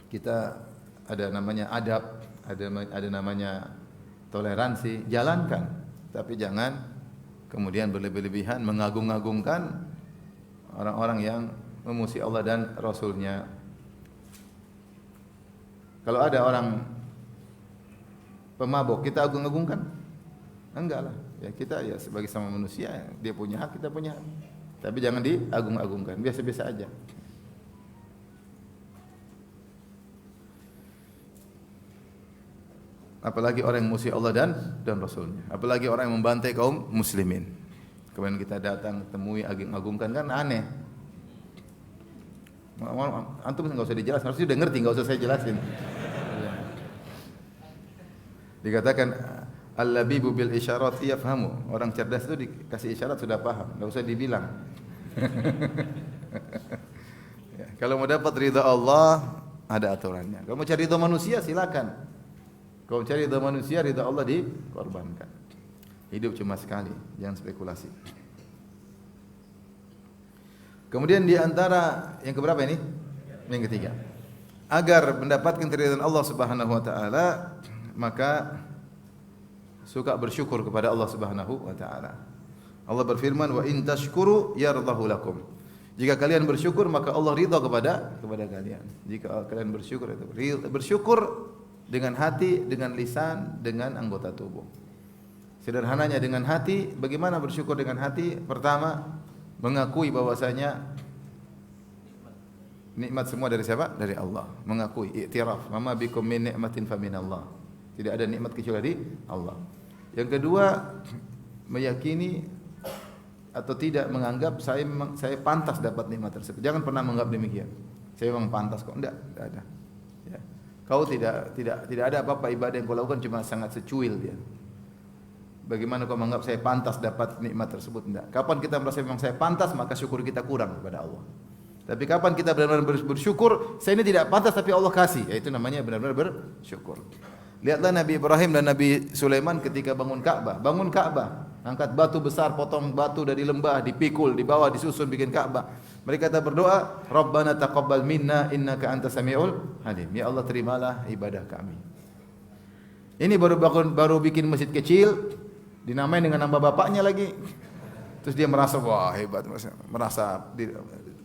Kita ada namanya adab, ada namanya toleransi, jalankan, tapi jangan kemudian berlebih-lebihan mengagung-agungkan orang-orang yang memusuhi Allah dan Rasulnya. Kalau ada orang pemabok, kita agung-agungkan? Enggak lah. Ya kita ya sebagai sama manusia, dia punya hak, kita punya hak. Tapi jangan diagung-agungkan, biasa-biasa aja. Apalagi orang yang musuh Allah dan Rasulnya. Apalagi orang yang membantai kaum muslimin. Kemudian kita datang temui agung-agungkan, kan aneh. Antum enggak usah dijelaskan, harusnya udah ngerti, enggak usah saya jelasin. Dikatakan al-labibu bil isyarat yafhamu. Orang cerdas itu dikasih isyarat sudah paham, enggak usah dibilang. Ya, kalau mau dapat ridha Allah ada aturannya. Kalau mau cari ridha manusia silakan. Kalau cari ridha manusia, ridha Allah dikorbankan. Hidup cuma sekali, jangan spekulasi. Kemudian di antara yang keberapa ini? Yang ketiga. Agar mendapatkan keridhaan Allah Subhanahu wa taala, maka suka bersyukur kepada Allah Subhanahu wa taala. Allah berfirman, "Wa in tashkuru yardahu lakum." Jika kalian bersyukur maka Allah ridha kepada kalian. Jika kalian bersyukur dengan hati, dengan lisan, dengan anggota tubuh. Sederhananya dengan hati, bagaimana bersyukur dengan hati? Pertama, mengakui bahwasanya nikmat semua dari siapa? Dari Allah. Mengakui, i'tiraf, "Mama bikum min ni'matin fa min Allah." Tidak ada nikmat kecuali dari Allah. Yang kedua, meyakini atau tidak menganggap saya pantas dapat nikmat tersebut. Jangan pernah menganggap demikian. Saya memang pantas kok. Enggak ada. Ya. Kau tidak ada apa-apa ibadah yang kau lakukan cuma sangat secuil dia. Bagaimana kau menganggap saya pantas dapat nikmat tersebut? Enggak. Kapan kita merasa memang saya pantas, maka syukur kita kurang kepada Allah. Tapi kapan kita benar-benar bersyukur, saya ini tidak pantas tapi Allah kasih, itu namanya benar-benar bersyukur. Lihatlah Nabi Ibrahim dan Nabi Sulaiman ketika bangun Ka'bah, angkat batu besar, potong batu dari lembah, dipikul, dibawa, disusun bikin Ka'bah. Mereka kata berdoa, "Rabbana taqabbal minna innaka antas samiul alim." Ya Allah, terimalah ibadah kami. Ini baru bikin masjid kecil, dinamain dengan nama bapaknya lagi. Terus dia merasa wah hebat, merasa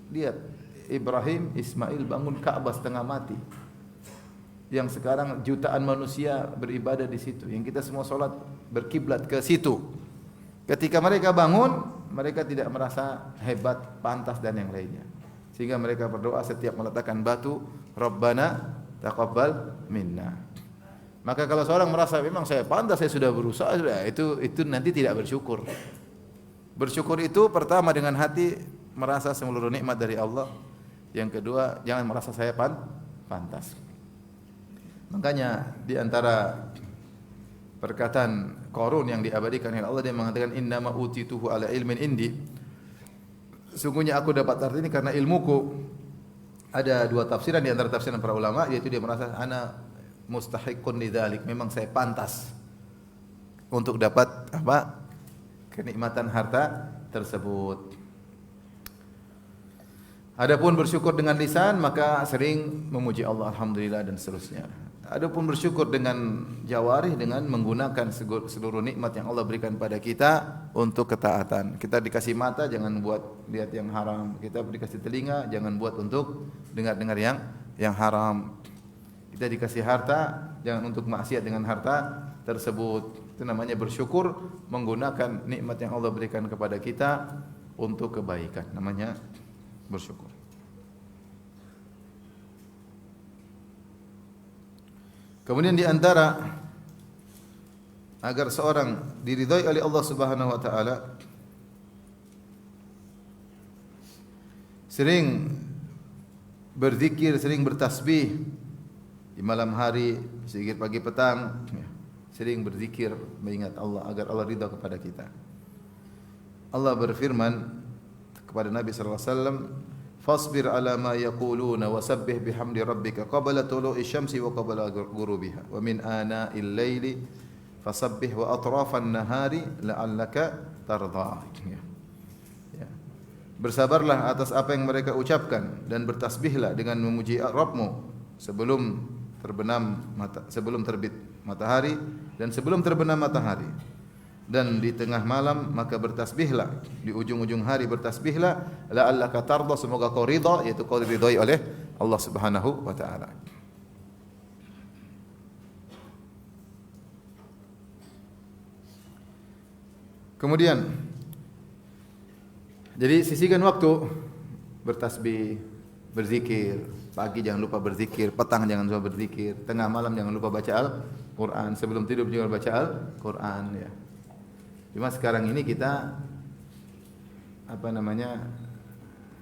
lihat Ibrahim Ismail bangun Ka'bah setengah mati. Yang sekarang jutaan manusia beribadah di situ, yang kita semua salat berkiblat ke situ. Ketika mereka bangun, mereka tidak merasa hebat, pantas dan yang lainnya. Sehingga mereka berdoa setiap meletakkan batu, "Rabbana taqabbal minna." Maka kalau seorang merasa memang saya pantas, saya sudah berusaha, itu nanti tidak bersyukur. Bersyukur itu pertama dengan hati merasa seluruh nikmat dari Allah. Yang kedua, jangan merasa saya pantas. Makanya di antara perkataan Qarun yang diabadikan oleh Allah, dia mengatakan innama utituhu ala ilmin indi. Sungguhnya aku dapat arti ini karena ilmuku. Ada dua tafsiran di antara tafsiran para ulama, yaitu dia merasa ana mustahiqun lidzalik, memang saya pantas untuk dapat kenikmatan harta tersebut. Adapun bersyukur dengan lisan maka sering memuji Allah, alhamdulillah dan seterusnya. Adapun bersyukur dengan jawarih dengan menggunakan seluruh nikmat yang Allah berikan pada kita untuk ketaatan. Kita dikasih mata jangan buat lihat yang haram. Kita dikasih telinga jangan buat untuk dengar-dengar yang haram. Kita dikasih harta jangan untuk maksiat dengan harta tersebut. Itu namanya bersyukur, menggunakan nikmat yang Allah berikan kepada kita untuk kebaikan. Namanya bersyukur. Kemudian di antara agar seorang diridhai oleh Allah Subhanahu wa taala, sering berzikir, sering bertasbih di malam hari, zikir pagi petang, sering berzikir mengingat Allah agar Allah ridha kepada kita. Allah berfirman kepada Nabi sallallahu alaihi wasallam, "Fasbir ala ma yaquluna wasabbih bihamdi rabbika qabla tulu'i syamsi wa qabla ghurubiha wa min ana'il laili fasabbih wa atrafan nahari la'allaka tardha." Bersabarlah atas apa yang mereka ucapkan dan bertasbihlah dengan memuji Rabbmu sebelum terbit matahari dan sebelum terbenam matahari. Dan di tengah malam maka bertasbihlah, di ujung-ujung hari bertasbihlah, la'allaka tardha, semoga kau ridha, yaitu kau diridhai oleh Allah Subhanahu wa taala. Kemudian jadi sisihkan waktu bertasbih, berzikir. Pagi jangan lupa berzikir, petang jangan lupa berzikir, tengah malam jangan lupa baca Al-Qur'an, sebelum tidur jangan baca Al-Qur'an ya. Cuma sekarang ini kita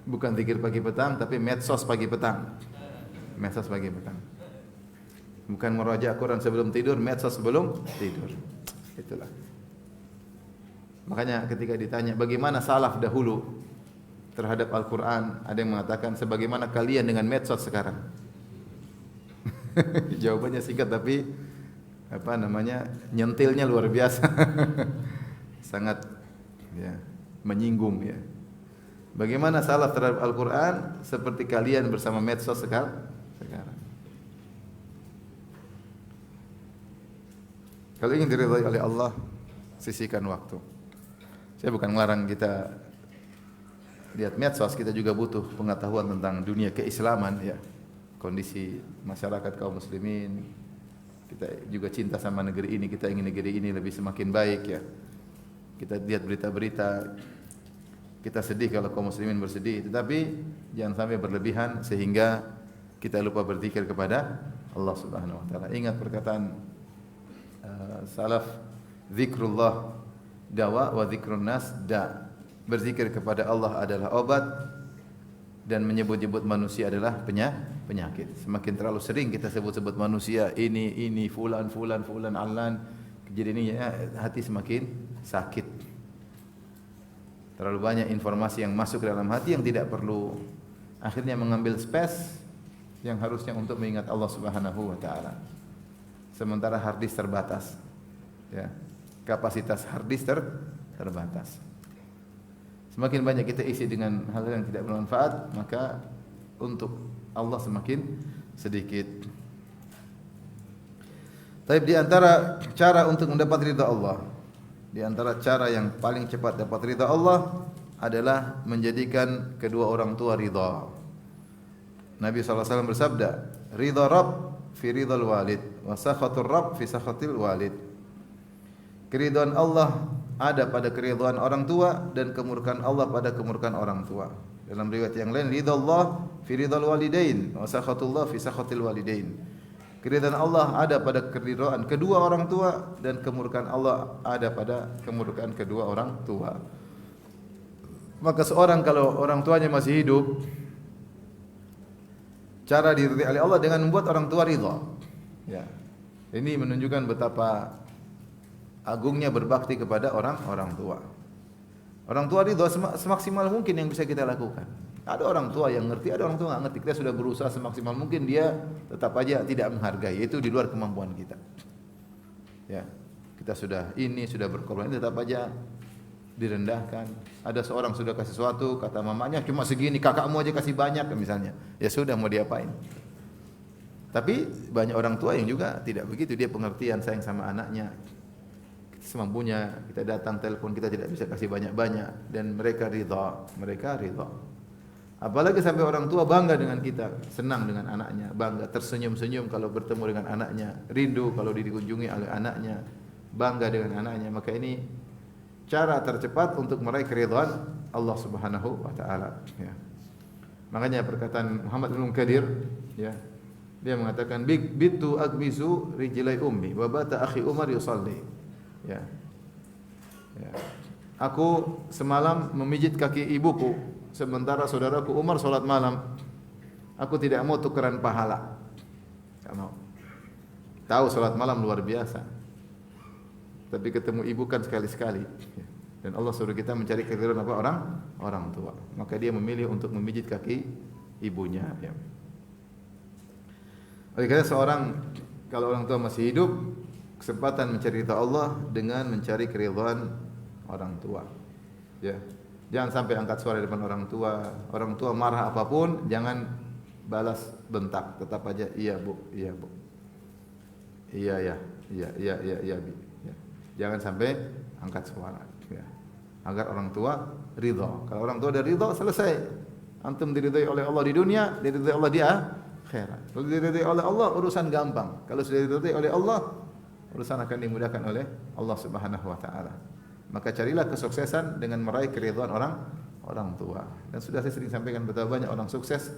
bukan zikir pagi petang tapi medsos pagi petang. Medsos pagi petang. Bukan meraja Quran sebelum tidur, medsos sebelum tidur. Itulah. Makanya ketika ditanya bagaimana salaf dahulu terhadap Al-Qur'an, ada yang mengatakan sebagaimana kalian dengan medsos sekarang. Jawabannya singkat tapi nyentilnya luar biasa. Sangat menyinggung ya. Bagaimana salaf terhadap Al-Qur'an seperti kalian bersama medsos sekarang. Kalau ingin diridhai oleh Allah, sisihkan waktu. Saya bukan melarang kita lihat medsos, kita juga butuh pengetahuan tentang dunia keislaman ya. Kondisi masyarakat kaum muslimin. Kita juga cinta sama negeri ini, kita ingin negeri ini lebih semakin baik ya. Kita lihat berita-berita, kita sedih kalau kaum muslimin bersedih, tetapi jangan sampai berlebihan sehingga kita lupa berzikir kepada Allah Subhanahu wa taala. Ingat perkataan salaf, zikrullah dawa wa zikrun nas da. Berzikir kepada Allah adalah obat dan menyebut-nyebut manusia adalah penyakit. Semakin terlalu sering kita sebut-sebut manusia ini fulan alan, kejadian ini ya, hati semakin sakit. Terlalu banyak informasi yang masuk ke dalam hati yang tidak perlu, akhirnya mengambil space yang harusnya untuk mengingat Allah Subhanahu wa taala. Sementara hard disk terbatas. Ya. Kapasitas hard disk terbatas. Semakin banyak kita isi dengan hal-hal yang tidak bermanfaat, maka untuk Allah semakin sedikit. Tapi di antara cara untuk mendapat ridha Allah, di antara cara yang paling cepat dapat ridha Allah adalah menjadikan kedua orang tua ridha. Nabi SAW bersabda, ridha Rabb fi ridhal walid, wa sakhatur Rabb fi sakhatil walid. Keridhaan Allah ada pada keridhaan orang tua dan kemurkaan Allah pada kemurkaan orang tua. Dalam riwayat yang lain, ridallah fi ridal walidain wa sakhatullah fi sakhatil walidain. Keridhaan Allah ada pada keridhaan kedua orang tua dan kemurkaan Allah ada pada kemurkaan kedua orang tua. Maka seorang kalau orang tuanya masih hidup, cara diridhai oleh Allah dengan membuat orang tua ridha. Ya. Ini menunjukkan betapa agungnya berbakti kepada orang tua. Orang tua ridha semaksimal mungkin yang bisa kita lakukan. Ada orang tua yang ngerti, ada orang tua enggak ngerti. Kita sudah berusaha semaksimal mungkin, dia tetap aja tidak menghargai. Itu di luar kemampuan kita. Ya. Kita sudah berkorban, tetap aja direndahkan. Ada seorang sudah kasih sesuatu, kata mamanya cuma segini, kakakmu aja kasih banyak misalnya. Ya sudah, mau diapain? Tapi banyak orang tua yang juga tidak begitu, dia pengertian, sayang sama anaknya. Semampunya kita datang telepon, kita tidak bisa kasih banyak-banyak, dan mereka ridha. Apalagi sampai orang tua bangga dengan kita, senang dengan anaknya, bangga, tersenyum-senyum kalau bertemu dengan anaknya, rindu kalau dikunjungi oleh anaknya, bangga dengan anaknya. Maka ini cara tercepat untuk meraih keridhaan Allah Subhanahu wa taala ya. Makanya perkataan Muhammad bin Munkadir ya, dia mengatakan bitu agmizu rijlai ummi wa bata akhi Umar yusalli. Ya. Ya. Aku semalam memijit kaki ibuku sementara saudaraku Umar salat malam. Aku tidak mau tukeran pahala. Enggak mau. Tahu salat malam luar biasa. Tapi ketemu ibu kan sekali-sekali. Dan Allah suruh kita mencari keridhaan apa? Orang tua. Maka dia memilih untuk memijit kaki ibunya ya. Oleh karena seorang kalau orang tua masih hidup, kesempatan mencari ridha Allah dengan mencari keridhaan orang tua. Ya. Jangan sampai angkat suara di depan orang tua. Orang tua marah apapun, jangan balas bentak. Tetap aja iya Bu, iya Bu. Iya ya, iya Bi. Ya. Jangan sampai angkat suara. Ya. Agar orang tua ridha. Kalau orang tua udah ridha, selesai. Antum diridhai oleh Allah di dunia, diridhai Allah di akhirat. Kalau diridhai oleh Allah, urusan gampang. Kalau sudah diridhai oleh Allah, urusan akan dimudahkan oleh Allah Subhanahu wa taala. Maka carilah kesuksesan dengan meraih keridhaan orang tua. Dan sudah saya sering sampaikan betapa banyak orang sukses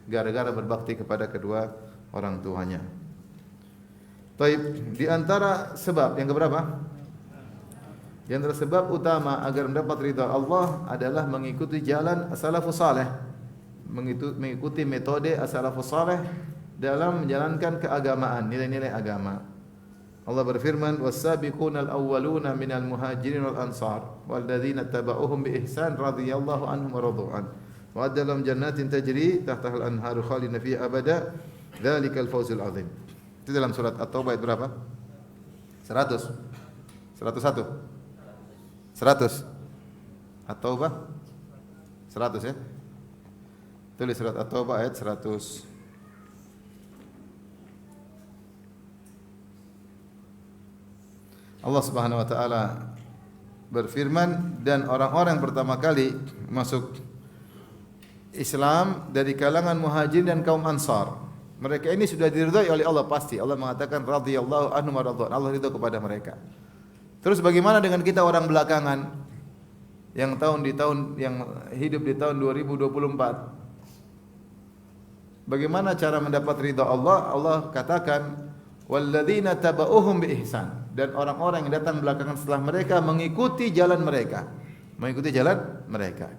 gara-gara berbakti kepada kedua orang tuanya. Baik, di antara sebab yang keberapa? Di antara sebab utama agar mendapat ridha Allah adalah mengikuti jalan as-salafus saleh. Mengikuti metode as-salafus saleh dalam menjalankan keagamaan, nilai-nilai agama. Allah berfirman, "Was-sabiqunal awwaluna minal muhajirin wal ansar wal ladzina tabauhum bi ihsan radhiyallahu anhum wa radu an. Wa adalahum jannatin tajri tahtaha al-anharu khalidina fiha abada. Dzalikal fawzul azim." Itu dalam surat At-Taubah ayat berapa? 100. 101. 100. At-Taubah 100 ya. Tulis surat At-Taubah ayat 100. Allah Subhanahu wa taala berfirman, dan orang-orang pertama kali masuk Islam dari kalangan Muhajirin dan kaum Ansar. Mereka ini sudah diridhai oleh Allah pasti. Allah mengatakan radhiyallahu anhum wa radwan. Allah ridha kepada mereka. Terus bagaimana dengan kita orang belakangan yang hidup di tahun 2024? Bagaimana cara mendapat ridha Allah? Allah katakan walladzina tabauhum bi ihsan, dan orang-orang yang datang belakangan setelah mereka mengikuti jalan mereka. Mengikuti jalan mereka.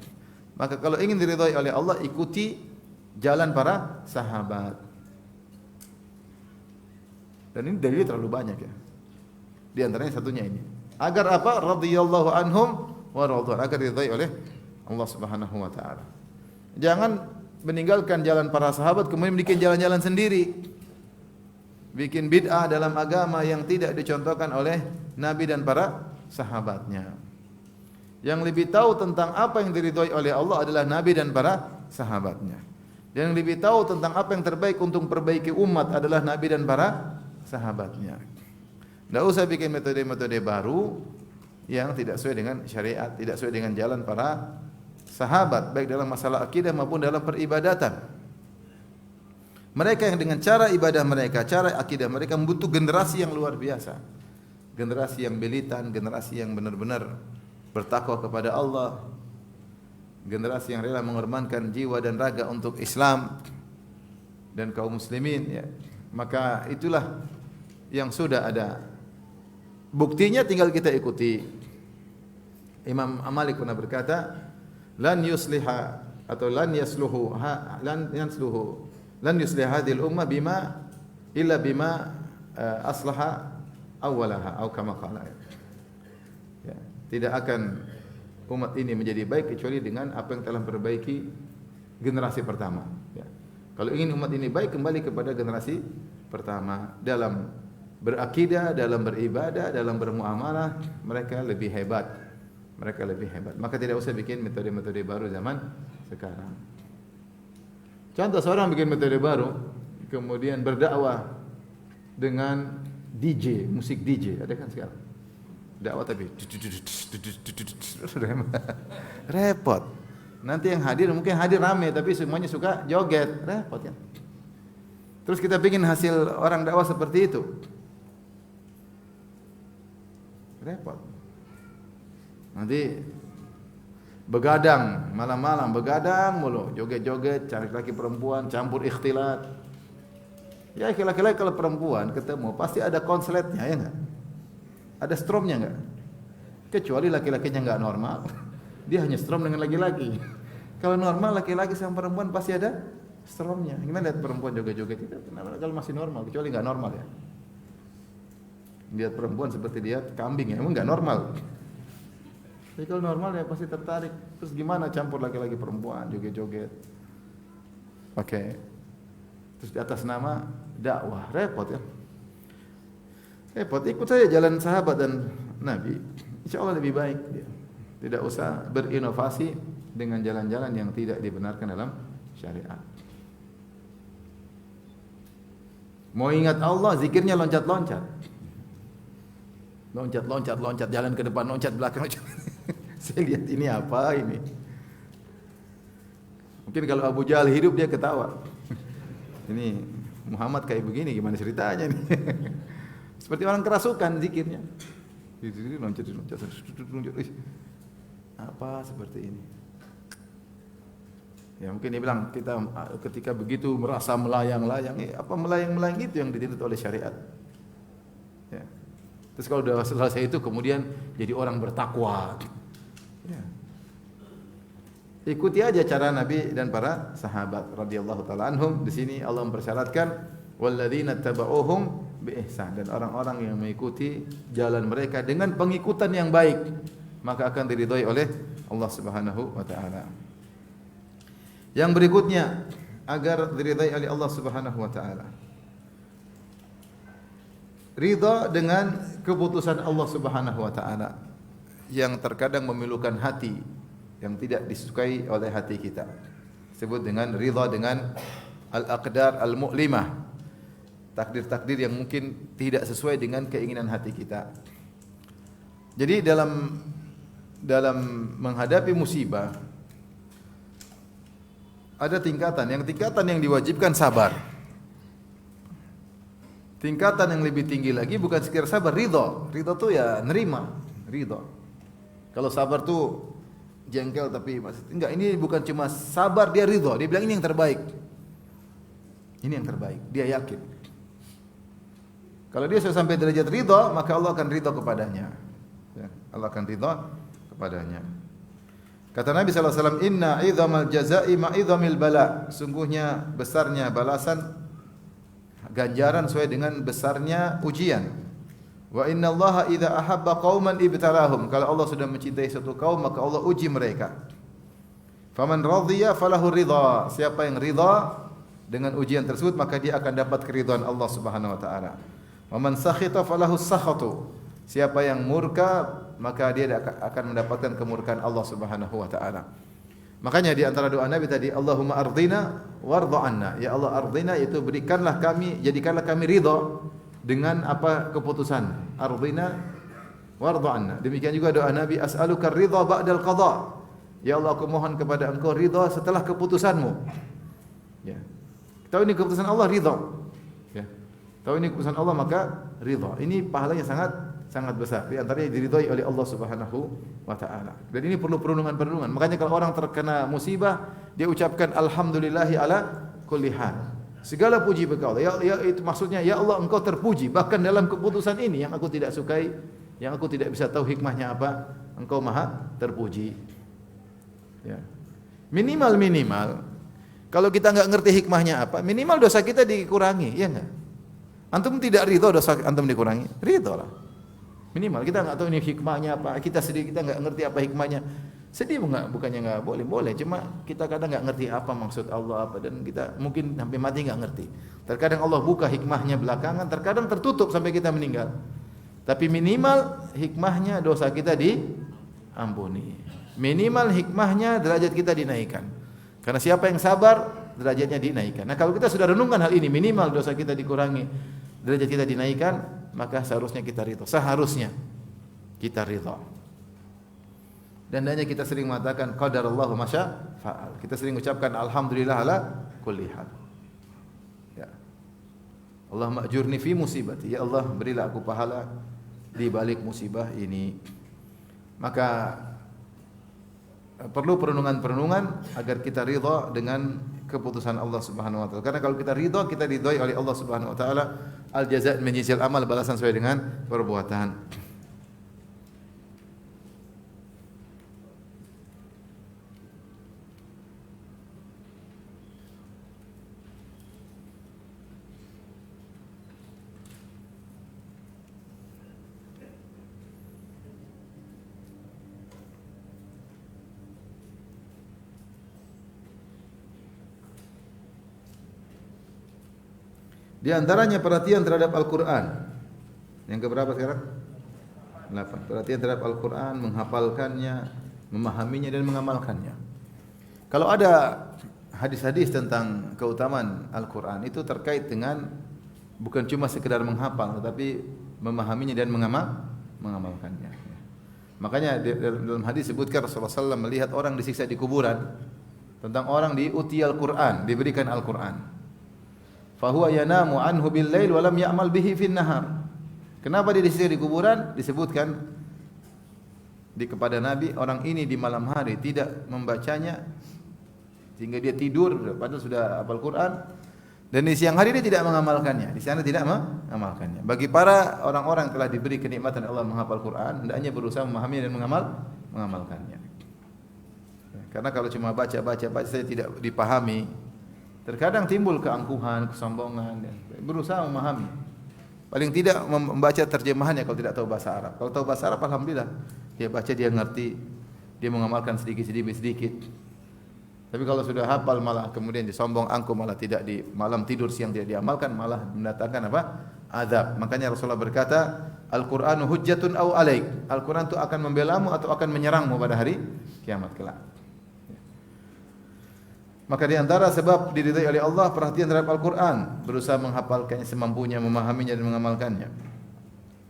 Maka kalau ingin diridhai oleh Allah, ikuti jalan para sahabat. Dan ini dalilnya terlalu banyak ya. Di antaranya satunya ini. Agar apa? Radhiyallahu anhum wa radwan, agar diridhai oleh Allah Subhanahu wa taala. Jangan meninggalkan jalan para sahabat kemudian bikin jalan-jalan sendiri. Bikin bid'ah dalam agama yang tidak dicontohkan oleh Nabi dan para sahabatnya. Yang lebih tahu tentang apa yang diridhai oleh Allah adalah Nabi dan para sahabatnya. Dan yang lebih tahu tentang apa yang terbaik untuk perbaiki umat adalah Nabi dan para sahabatnya. Tidak usah bikin metode-metode baru yang tidak sesuai dengan syariat, tidak sesuai dengan jalan para sahabat, baik dalam masalah akidah maupun dalam peribadatan. Mereka yang dengan cara ibadah mereka, cara akidah mereka membutuh generasi yang luar biasa. Generasi yang belitan, generasi yang benar-benar bertakwa kepada Allah, generasi yang rela mengorbankan jiwa dan raga untuk Islam dan kaum muslimin ya. Maka itulah yang sudah ada. Buktinya tinggal kita ikuti. Imam Malik pernah berkata, lan yusliha atau lan yasluhu lan yuslih hadhil ummah illa bima aslaha awwalaha atau kama qala. Ya, tidak akan umat ini menjadi baik kecuali dengan apa yang telah memperbaiki generasi pertama. Ya. Kalau ingin umat ini baik, kembali kepada generasi pertama dalam berakidah, dalam beribadah, dalam bermuamalah, mereka lebih hebat. Mereka lebih hebat. Maka tidak usah bikin metode-metode baru zaman sekarang. Contoh seorang bikin metode baru, kemudian berdakwah dengan DJ, musik DJ, ada kan sekarang? Dakwah tapi repot. Nanti yang hadir mungkin hadir rame tapi semuanya suka joget, repot kan? Terus kita bikin hasil orang dakwah seperti itu, repot. Nanti begadang malam-malam, begadang mulu, joget-joget, cari laki perempuan, campur ikhtilat. Ya laki-laki kalau perempuan ketemu pasti ada konsletnya, ya enggak? Ada stromnya enggak? Kecuali laki-lakinya enggak normal, dia hanya strom dengan laki-laki. Kalau normal laki-laki sama perempuan pasti ada stromnya. Gimana lihat perempuan joget-joget itu? Kalau masih normal, kecuali enggak normal ya. Lihat perempuan seperti lihat kambing ya, emang enggak normal. Tapi kalau normal ya pasti tertarik. Terus gimana campur laki-laki perempuan joget-joget? Oke. Terus di atas nama dakwah, repot ya. Repot, ikut saja jalan sahabat dan Nabi. Insya Allah lebih baik. Tidak usah berinovasi dengan jalan-jalan yang tidak dibenarkan dalam syariat. Mau ingat Allah, zikirnya loncat-loncat. Loncat, jalan ke depan, loncat belakang. Saya lihat ini apa ini. Mungkin kalau Abu Jahal hidup dia ketawa. Ini Muhammad kayak begini, gimana ceritanya nih? Seperti orang kerasukan zikirnya. Loncat. Apa seperti ini? Ya mungkin dia bilang kita ketika begitu merasa melayang-layang. Apa melayang-melayang itu yang dituntut oleh syariat? Ya. Terus kalau sudah selesai itu kemudian jadi orang bertakwa. Ya. Ikuti aja cara Nabi dan para sahabat radhiyallahu taala anhum. Di sini Allah mempersyaratkan walladzina tabauhum bi ihsan, dan orang-orang yang mengikuti jalan mereka dengan pengikutan yang baik, maka akan diridhai oleh Allah Subhanahu wa taala. Yang berikutnya agar diridhai oleh Allah Subhanahu wa taala, ridha dengan keputusan Allah Subhanahu wa taala yang terkadang memilukan hati, yang tidak disukai oleh hati kita. Disebut dengan ridha dengan al-aqdar al-mu'limah. Takdir-takdir yang mungkin tidak sesuai dengan keinginan hati kita. Jadi dalam dalam menghadapi musibah ada tingkatan. Yang tingkatan yang diwajibkan sabar. Tingkatan yang lebih tinggi lagi bukan sekedar sabar, ridho. Ridho tuh ya nerima, ridho. Kalau sabar tuh jengkel tapi enggak, ini bukan cuma sabar, dia ridho. Dia bilang ini yang terbaik. Ini yang terbaik, dia yakin. Kalau dia sudah sampai derajat ridho, maka Allah akan ridho kepadanya. Ya, Allah akan ridho kepadanya. Kata Nabi SAW, Inna idhamal jazai ma'idhamil bala. Sungguhnya besarnya balasan, ganjaran sesuai dengan besarnya ujian. Wa inna Allaha idza ahabba qauman ibtalahum. Kalau Allah sudah mencintai satu kaum, maka Allah uji mereka. Faman radhiya falahu ridha. Siapa yang ridha dengan ujian tersebut, maka dia akan dapat keridhaan Allah Subhanahu wa taala. Wa man sakhita falahu sakhatu. Siapa yang murka, maka dia akan mendapatkan kemurkaan Allah Subhanahu wa taala. Makanya di antara doa Nabi tadi, Allahumma ardina warda anna. Ya Allah, ardina itu berikanlah kami, jadikanlah kami ridha dengan apa keputusan. Ardina warda anna. Demikian juga doa Nabi, as'aluka ridha ba'dal qada. Ya Allah, aku mohon kepada Engkau ridha setelah keputusanmu. Ya. Tahu ini keputusan Allah, ridha. Ya. Tahu ini keputusan Allah, maka ridha. Ini pahalanya sangat besar. Di antaranya diridhai oleh Allah Subhanahu wa taala. Dan ini perlu perundungan-perundungan. Makanya kalau orang terkena musibah, dia ucapkan alhamdulillahi ala kulli hal. Segala puji bagi Allah. Ya, itu maksudnya ya Allah, Engkau terpuji bahkan dalam keputusan ini yang aku tidak sukai, yang aku tidak bisa tahu hikmahnya apa, Engkau Maha terpuji. Ya. Minimal kalau kita enggak ngerti hikmahnya apa, minimal dosa kita dikurangi, ya enggak? Antum tidak ridho dosa antum dikurangi? Ridho lah. Minimal kita enggak tahu ini hikmahnya apa, kita sedih, kita enggak ngerti apa hikmahnya. Sedih bukannya enggak boleh, cuma kita kadang enggak ngerti apa maksud Allah apa, dan kita mungkin sampai mati enggak ngerti. Terkadang Allah buka hikmahnya belakangan, terkadang tertutup sampai kita meninggal. Tapi minimal hikmahnya dosa kita diampuni. Minimal hikmahnya derajat kita dinaikkan. Karena siapa yang sabar, derajatnya dinaikkan. Nah, kalau kita sudah renungkan hal ini, minimal dosa kita dikurangi, derajat kita dinaikkan, maka seharusnya kita ridha. Seharusnya kita ridha. Dan hanya kita sering mengatakan qadarallahu masya fa'al. Kita sering ucapkan alhamdulillah ala kulli hal. Ya. Allahumma ajurni fi musibati. Ya Allah, berilah aku pahala di balik musibah ini. Maka perlu perenungan-perenungan agar kita ridha dengan keputusan Allah Subhanahu wa taala. Karena kalau kita ridha, kita diridhai oleh Allah Subhanahu wa taala. Al jazaa' min jinsil amal, balasan sesuai dengan perbuatan. Di antaranya perhatian terhadap Al-Quran. Yang keberapa sekarang? 8. Perhatian terhadap Al-Quran, menghafalkannya, memahaminya dan mengamalkannya. Kalau ada hadis-hadis tentang keutamaan Al-Quran, itu terkait dengan bukan cuma sekedar menghafal, tetapi memahaminya dan mengamalkannya. Makanya dalam hadis disebutkan Rasulullah SAW melihat orang disiksa di kuburan, tentang orang diuti Al-Quran, diberikan Al-Quran. Fahuwa yanamu anhu bil lail wa lam ya'mal bihi fin nahar. Kenapa dia disiksa di kuburan? Disebutkan kepada Nabi, orang ini di malam hari tidak membacanya sehingga dia tidur padahal sudah hafal Quran, dan di siang hari dia tidak mengamalkannya. Di sana tidak mengamalkannya. Bagi para orang-orang yang telah diberi kenikmatan Allah menghafal Quran, hendaknya berusaha memahami dan mengamalkannya. Karena kalau cuma baca saja tidak dipahami, terkadang timbul keangkuhan, kesombongan, dan berusaha memahami. Paling tidak membaca terjemahannya kalau tidak tahu bahasa Arab. Kalau tahu bahasa Arab, alhamdulillah, dia baca, dia ngerti, dia mengamalkan sedikit. Tapi kalau sudah hafal malah kemudian disombong, angkuh, malah tidak di malam tidur siang tidak diamalkan, malah mendatangkan apa? Azab. Makanya Rasulullah berkata, Al-Qur'anu hujjatun aw alaik. Al-Qur'an itu akan membelamu atau akan menyerangmu pada hari kiamat kelak. Maka di antara sebab diridhai oleh Allah perhatian terhadap Al-Quran, berusaha menghafalkannya semampunya, memahaminya dan mengamalkannya.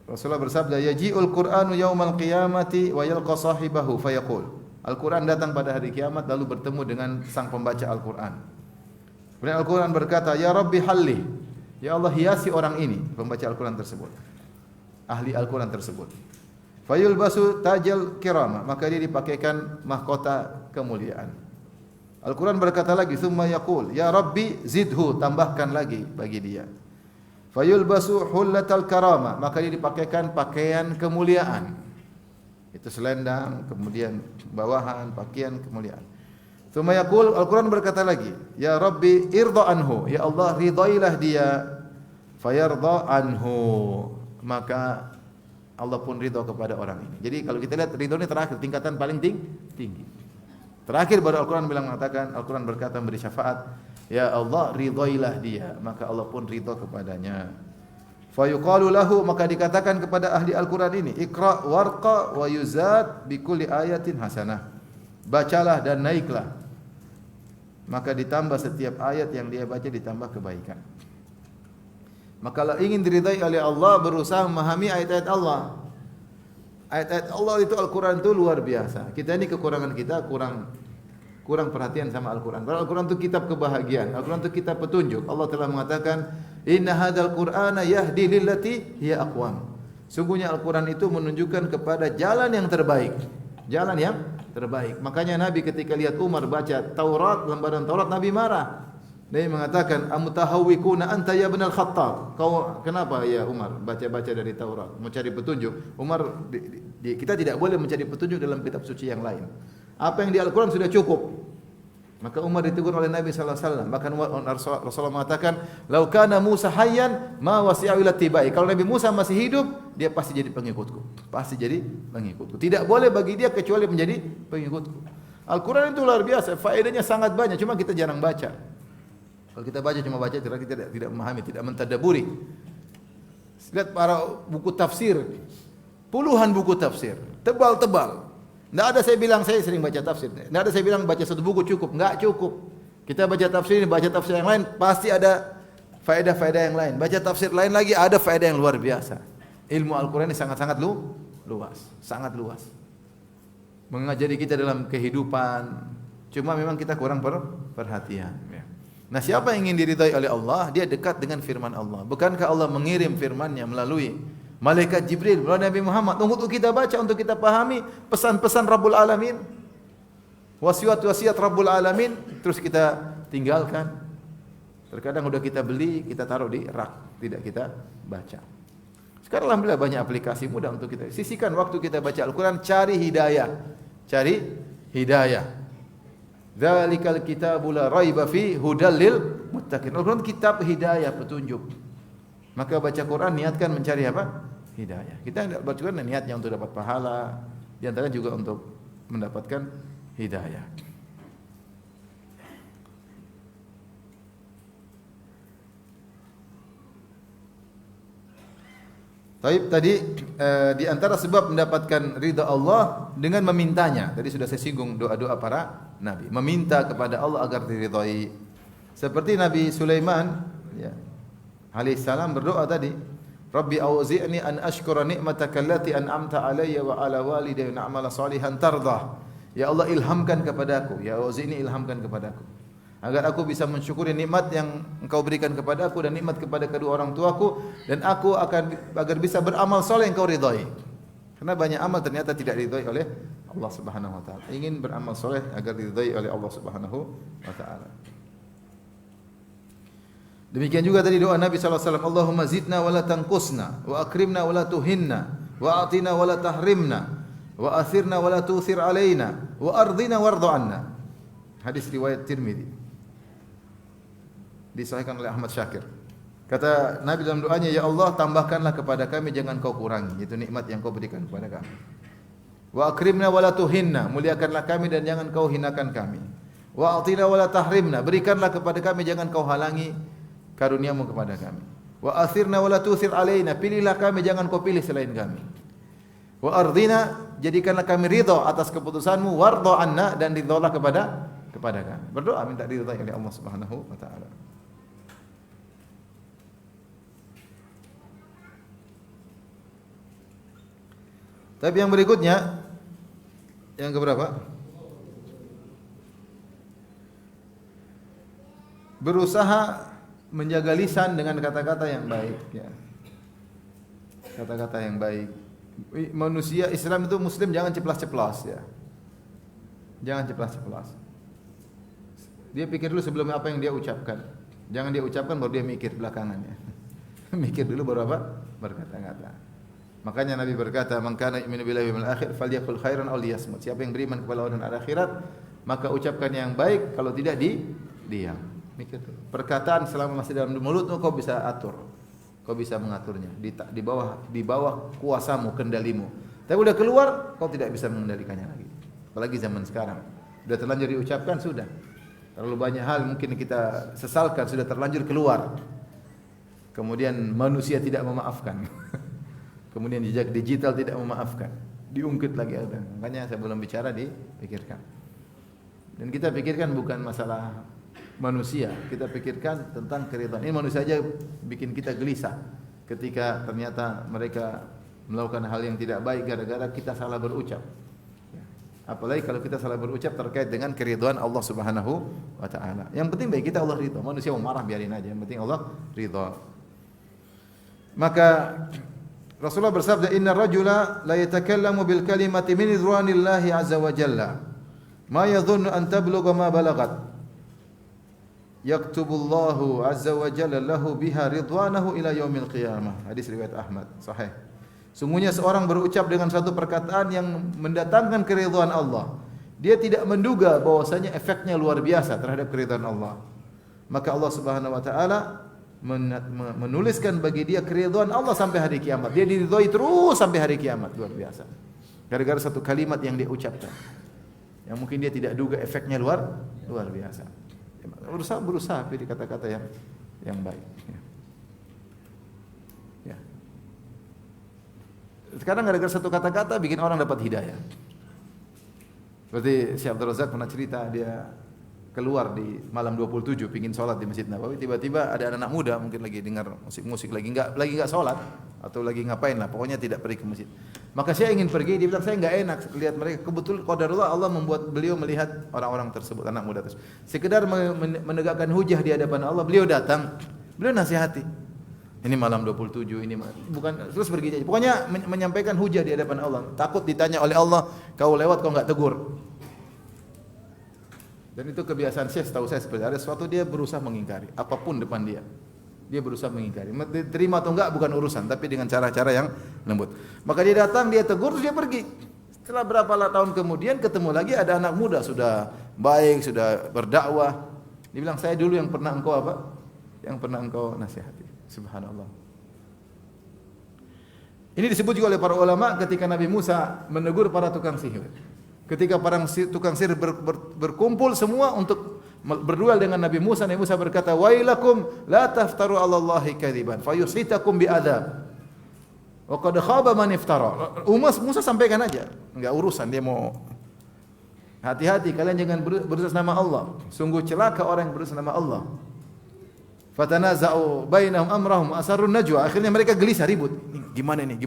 Rasulullah bersabda, "Yaji'ul Qur'anu yaumal qiyamati wa yalqa sahibahu fayaqul." Al-Qur'an datang pada hari kiamat lalu bertemu dengan sang pembaca Al-Qur'an. Kemudian Al-Qur'an berkata, "Ya Rabbi halli." Ya Allah, hiasi orang ini, pembaca Al-Qur'an tersebut. Ahli Al-Qur'an tersebut. Fayulbasu tajal kirama, maka dia dipakaikan mahkota kemuliaan. Al-Qur'an berkata lagi, "Tsumma yaqul, ya Rabbi zidhu," tambahkan lagi bagi dia. Fayulbasu hullatal karama, maka dia dipakaikan pakaian kemuliaan. Itu selendang, kemudian bawahan, pakaian kemuliaan. Tsumma yaqul, Al-Qur'an berkata lagi, "Ya Rabbi irda anhu," ya Allah ridailah dia. Fayarda anhu, maka Allah pun ridha kepada orang ini. Jadi kalau kita lihat ridho ini terakhir, tingkatan paling tinggi. Terakhir baru Al-Qur'an mengatakan, Al-Qur'an berkata memberi syafaat, "Ya Allah ridhailah dia," maka Allah pun ridha kepadanya. Fa yuqalu lahu, maka dikatakan kepada ahli Al-Qur'an ini, "Iqra warqa wa yuzad bi kulli ayatin hasanah." Bacalah dan naiklah. Maka ditambah setiap ayat yang dia baca ditambah kebaikan. Maka kalau ingin diridai oleh Allah, berusaha memahami ayat-ayat Allah. Ayat-ayat Allah itu Al-Qur'an itu luar biasa. Kita ini kekurangan kita, kurang perhatian sama Al-Qur'an. Padahal Al-Qur'an itu kitab kebahagiaan. Al-Qur'an itu kitab petunjuk. Allah telah mengatakan, "Inna hadzal Qur'ana yahdi lillati hiya aqwam." Sungguhnya Al-Qur'an itu menunjukkan kepada jalan yang terbaik. Jalan yang terbaik. Makanya Nabi ketika lihat Umar baca Taurat, lembaran Taurat, Nabi marah. Nabi mengatakan, "Amutahawwikuna anta ya ibn al-Khattab?" Kau kenapa ya Umar baca-baca dari Taurat, mencari petunjuk? Umar, kita tidak boleh mencari petunjuk dalam kitab suci yang lain. Apa yang di Al-Qur'an sudah cukup. Maka Umar ditegur oleh Nabi sallallahu alaihi wasallam. Bahkan Rasulullah mengatakan, "Lau kana Musa hayyan ma wasi'a ila tibai." Kalau Nabi Musa masih hidup, dia pasti jadi pengikutku. Pasti jadi pengikutku. Tidak boleh bagi dia kecuali menjadi pengikutku. Al-Qur'an itu luar biasa, faedahnya sangat banyak, cuma kita jarang baca. Kalau kita cuma baca, kita tidak memahami, tidak mentadabburi. Lihat para buku tafsir, puluhan buku tafsir, tebal-tebal. Tidak ada saya bilang saya sering baca tafsir. Tidak ada saya bilang baca satu buku cukup, enggak cukup. Kita baca tafsir ini, baca tafsir yang lain, pasti ada faedah-faedah yang lain. Baca tafsir lain lagi ada faedah yang luar biasa. Ilmu Al-Qur'an ini sangat-sangat luas, sangat luas. Mengajari kita dalam kehidupan. Cuma memang kita kurang perhatian. Nah, siapa yang ingin diridai oleh Allah, dia dekat dengan firman Allah. Bukankah Allah mengirim firman-Nya melalui malaikat Jibril, melalui Nabi Muhammad untuk kita baca, untuk kita pahami pesan-pesan Rabbul Alamin, wasiat-wasiat Rabbul Alamin, terus kita tinggalkan. Terkadang udah kita beli, kita taruh di rak, tidak kita baca. Sekarang alhamdulillah banyak aplikasi mudah untuk kita. Sisihkan waktu kita baca Al-Qur'an, cari hidayah. Cari hidayah. Dzalikal kitabu la raiba fi hudal lil muttaqin. Al-Qur'an kitab hidayah, petunjuk. Maka baca Quran niatkan mencari apa? Hidayah. Kita baca Quran niatnya untuk dapat pahala, di antaranya juga untuk mendapatkan hidayah. Taib tadi di antara sebab mendapatkan ridha Allah dengan memintanya. Tadi sudah saya singgung doa-doa para nabi, meminta kepada Allah agar diridhai. Seperti Nabi Sulaiman ya, alaihi salam berdoa tadi, "Rabbi auzi'ni an ashkura ni'mataka allati an'amta alayya wa ala walidayya wa a'mala salihan tardah." Ya Allah, ilhamkan kepadaku, ya auzi'ni, ilhamkan kepadaku agar aku bisa mensyukuri nikmat yang Engkau berikan kepadaku dan nikmat kepada kedua orang tuaku, dan aku agar bisa beramal saleh yang Engkau ridhai. Karena banyak amal ternyata tidak diridhai oleh Allah Subhanahu wa taala. Ingin beramal saleh agar diridhai oleh Allah Subhanahu wa taala. Demikian juga tadi doa Nabi sallallahu alaihi wasallam, "Allahumma zidna wa la tanqusna, wa akrimna wa la tuhinna, wa atina wa la tahrimna, wa athirna wa la tu'thir alaina, wa ardina warda 'anna." Hadis riwayat Tirmidzi. Disahihkan oleh Ahmad Syakir. Kata Nabi dalam doanya, "Ya Allah, tambahkanlah kepada kami, jangan Kau kurangi, itu nikmat yang Kau berikan kepada kami. Wa akrimna wa la tuhinna, muliakanlah kami dan jangan Kau hinakan kami. Wa atina wa la tahrimna, berikanlah kepada kami, jangan Kau halangi karuniamu kepada kami. Wa athirna wa la tu'thir alaina, pilihlah kami, jangan Kau pilih selain kami. Wa ardina, jadikanlah kami ridha atas keputusanmu, warda anna, dan ridhalah kepada kami." Berdoa minta diridhai oleh Allah Subhanahu wa taala. Tapi yang berikutnya, yang keberapa? Berusaha menjaga lisan dengan kata-kata yang baik, ya. Kata-kata yang baik. Manusia Islam itu Muslim jangan ceplas-ceplos, ya. Jangan ceplas-ceplos. Dia pikir dulu sebelum apa yang dia ucapkan. Jangan dia ucapkan baru dia mikir belakangannya. Mikir dulu baru apa? Berkata-kata. Makanya Nabi berkata, "Man kana yu'minu billahi wal akhir falyaqul khairan aw liyasmut." Siapa yang beriman kepada Allah dan hari akhirat, maka ucapkan yang baik, kalau tidak diam. Mikir dulu. Perkataan selama masih dalam mulutmu kau bisa atur. Kau bisa mengaturnya di bawah kuasamu, kendalimu. Tapi udah keluar, kau tidak bisa mengendalikannya lagi. Apalagi zaman sekarang. Sudah terlanjur diucapkan, sudah. Terlalu banyak hal mungkin kita sesalkan, sudah terlanjur keluar. Kemudian manusia tidak memaafkan. Kemudian jejak digital tidak memaafkan. Diungkit lagi ada. Makanya saya belum bicara dipikirkan. Dan kita pikirkan bukan masalah manusia, kita pikirkan tentang keridhaan. Ini manusia saja bikin kita gelisah ketika ternyata mereka melakukan hal yang tidak baik gara-gara kita salah berucap. Apalagi kalau kita salah berucap terkait dengan keridhaan Allah Subhanahu wa taala. Yang penting bagi kita Allah ridha. Manusia mau marah biarin aja, yang penting Allah ridha. Maka Rasulullah bersabda, "Inna rajula la yatakallamu bil kalimati min ridwanillahi azza wa jalla. Ma yadhunnu an tablugha ma balagat. Yaktubullahu azza wa jalla lahu biha ridwanahu ila yaumil qiyamah." Hadis riwayat Ahmad, sahih. Sungguhnya seorang berucap dengan satu perkataan yang mendatangkan keridhaan Allah. Dia tidak menduga bahwasanya efeknya luar biasa terhadap keridhaan Allah. Maka Allah Subhanahu wa taala menuliskan bagi dia keridhaan Allah sampai hari kiamat. Dia diridhai terus sampai hari kiamat, luar biasa. Gara-gara satu kalimat yang dia ucapkan. Yang mungkin dia tidak duga efeknya luar biasa. Berusaha pilih kata-kata yang baik. Ya. Sekarang gara-gara satu kata-kata bikin orang dapat hidayah. Berarti Syekh Abdul Razak pernah cerita, dia keluar di malam 27 pingin sholat di Masjid Nabawi, tiba-tiba ada anak muda mungkin lagi dengar musik-musik, lagi enggak sholat atau lagi ngapain lah, pokoknya tidak pergi ke masjid. Maka saya ingin pergi, dia bilang saya enggak enak lihat mereka. Kebetulan qadarullah Allah membuat beliau melihat orang-orang tersebut, anak muda tersebut. Sekedar menegakkan hujah di hadapan Allah, beliau datang, beliau nasihati. Ini malam 27, ini bukan terus pergi aja. Pokoknya menyampaikan hujah di hadapan Allah. Takut ditanya oleh Allah, kau lewat kau enggak tegur. Dan itu kebiasaan Syekh, setahu saya seperti ada sesuatu dia berusaha mengingkari apapun depan dia. Dia berusaha mengingkari. Terima atau enggak bukan urusan, tapi dengan cara-cara yang lembut. Maka dia datang, dia tegur, terus dia pergi. Setelah berapa tahun kemudian ketemu lagi ada anak muda sudah baik, sudah berdakwah. Dia bilang, "Saya dulu yang pernah engkau apa? Yang pernah engkau nasihati." Subhanallah. Ini disebut juga oleh para ulama ketika Nabi Musa menegur para tukang sihir. Ketika para tukang sihir berkumpul semua untuk berduel dengan Nabi Musa berkata, "Wailakum la taftaru 'ala Allahi kadziban fayusitakum bi'adzab. Wa qad khaba man iftara." Musa sampaikan aja, enggak urusan dia mau. Hati-hati kalian jangan berusaha nama Allah. Sungguh celaka orang yang berusaha nama Allah. Fatanaza'u bainahum amrahum asarrun najwa. Akhirnya mereka gelisah ribut. Gimana ini?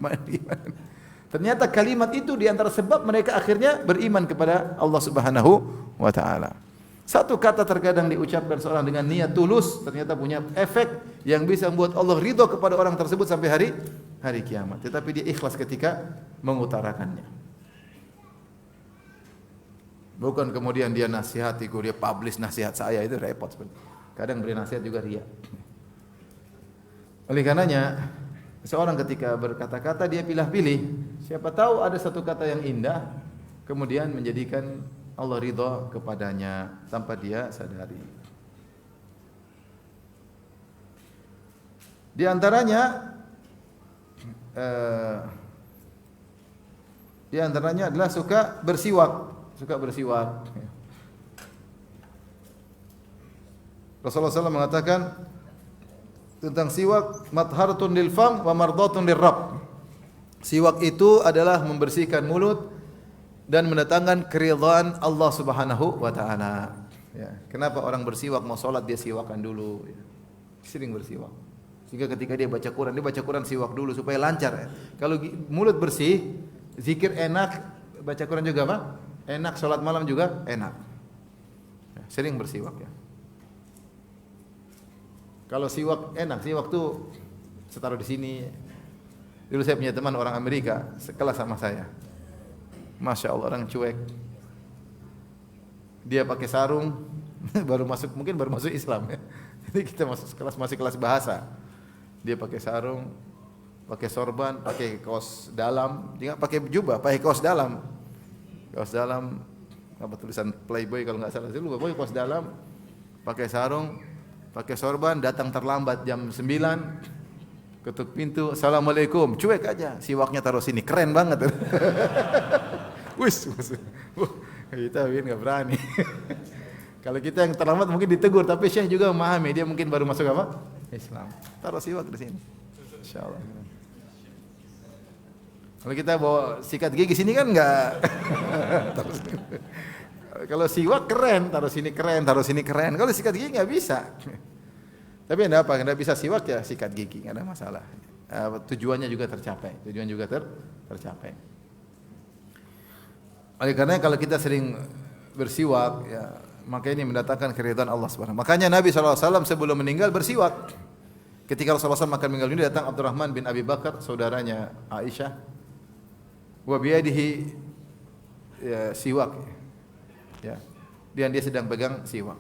Ternyata kalimat itu di antara sebab mereka akhirnya beriman kepada Allah Subhanahu wa taala. Satu kata terkadang diucapkan seorang dengan niat tulus ternyata punya efek yang bisa membuat Allah ridha kepada orang tersebut sampai hari kiamat. Tetapi dia ikhlas ketika mengutarakannya. Bukan kemudian dia nasihatiku, dia publish nasihat saya, itu repot sebenarnya. Kadang beri nasihat juga riya. Oleh karenanya, seorang ketika berkata-kata dia pilih-pilih. Siapa tahu ada satu kata yang indah, kemudian menjadikan Allah ridha kepadanya tanpa dia sadari. Di antaranya adalah suka bersiwak. Rasulullah SAW mengatakan tentang siwak, matharatun lil fam wa mardatun lirrabb. Siwak itu adalah membersihkan mulut dan mendatangkan keridhaan Allah Subhanahu wa taala. Ya, kenapa orang bersiwak mau salat dia siwakan dulu ya. Sering bersiwak. Sehingga ketika dia baca Quran siwak dulu supaya lancar ya. Kalau mulut bersih, Zikir enak, baca Quran juga apa? Enak, salat malam juga enak. Ya, sering bersiwak ya. Kalau siwak enak, siwak tuh saya taruh di sini. Dulu saya punya teman orang Amerika, sekelas sama saya. Masya Allah, orang cuek. Dia pakai sarung, mungkin baru masuk Islam ya. Jadi kita masih kelas bahasa. Dia pakai sarung, pakai sorban, pakai kaos dalam, dia pakai jubah, pakai kaos dalam. Kaos dalam, apa tulisan Playboy kalau nggak salah. Saya lupa, pakai kaos dalam, pakai sarung, pakai sorban, datang terlambat jam 9, ketuk pintu, assalamualaikum, cuek aja, siwaknya taruh sini, keren banget. Wis, kita nggak berani. Kalau kita yang terlambat mungkin ditegur, tapi Syekh juga memahami, dia mungkin baru masuk apa? Islam. Taruh siwak di sini. Insyaallah. Kalau kita bawa sikat gigi sini kan enggak. Kalau siwak keren, taruh sini keren, taruh sini keren. Kalau sikat gigi enggak bisa. Tapi enggak apa, enggak bisa siwak ya sikat gigi, enggak ada masalah. Tujuannya juga tercapai. Tercapai. Oleh karena kalau kita sering bersiwak ya, maka ini mendatangkan keridhaan Allah Subhanahu. Makanya Nabi SAW sebelum meninggal bersiwak. Ketika Rasulullah SAW akan meninggal dunia, datang Abdurrahman bin Abi Bakar, saudaranya Aisyah. Wa biyadihi ya, siwak. Ya. Dan dia sedang pegang siwak.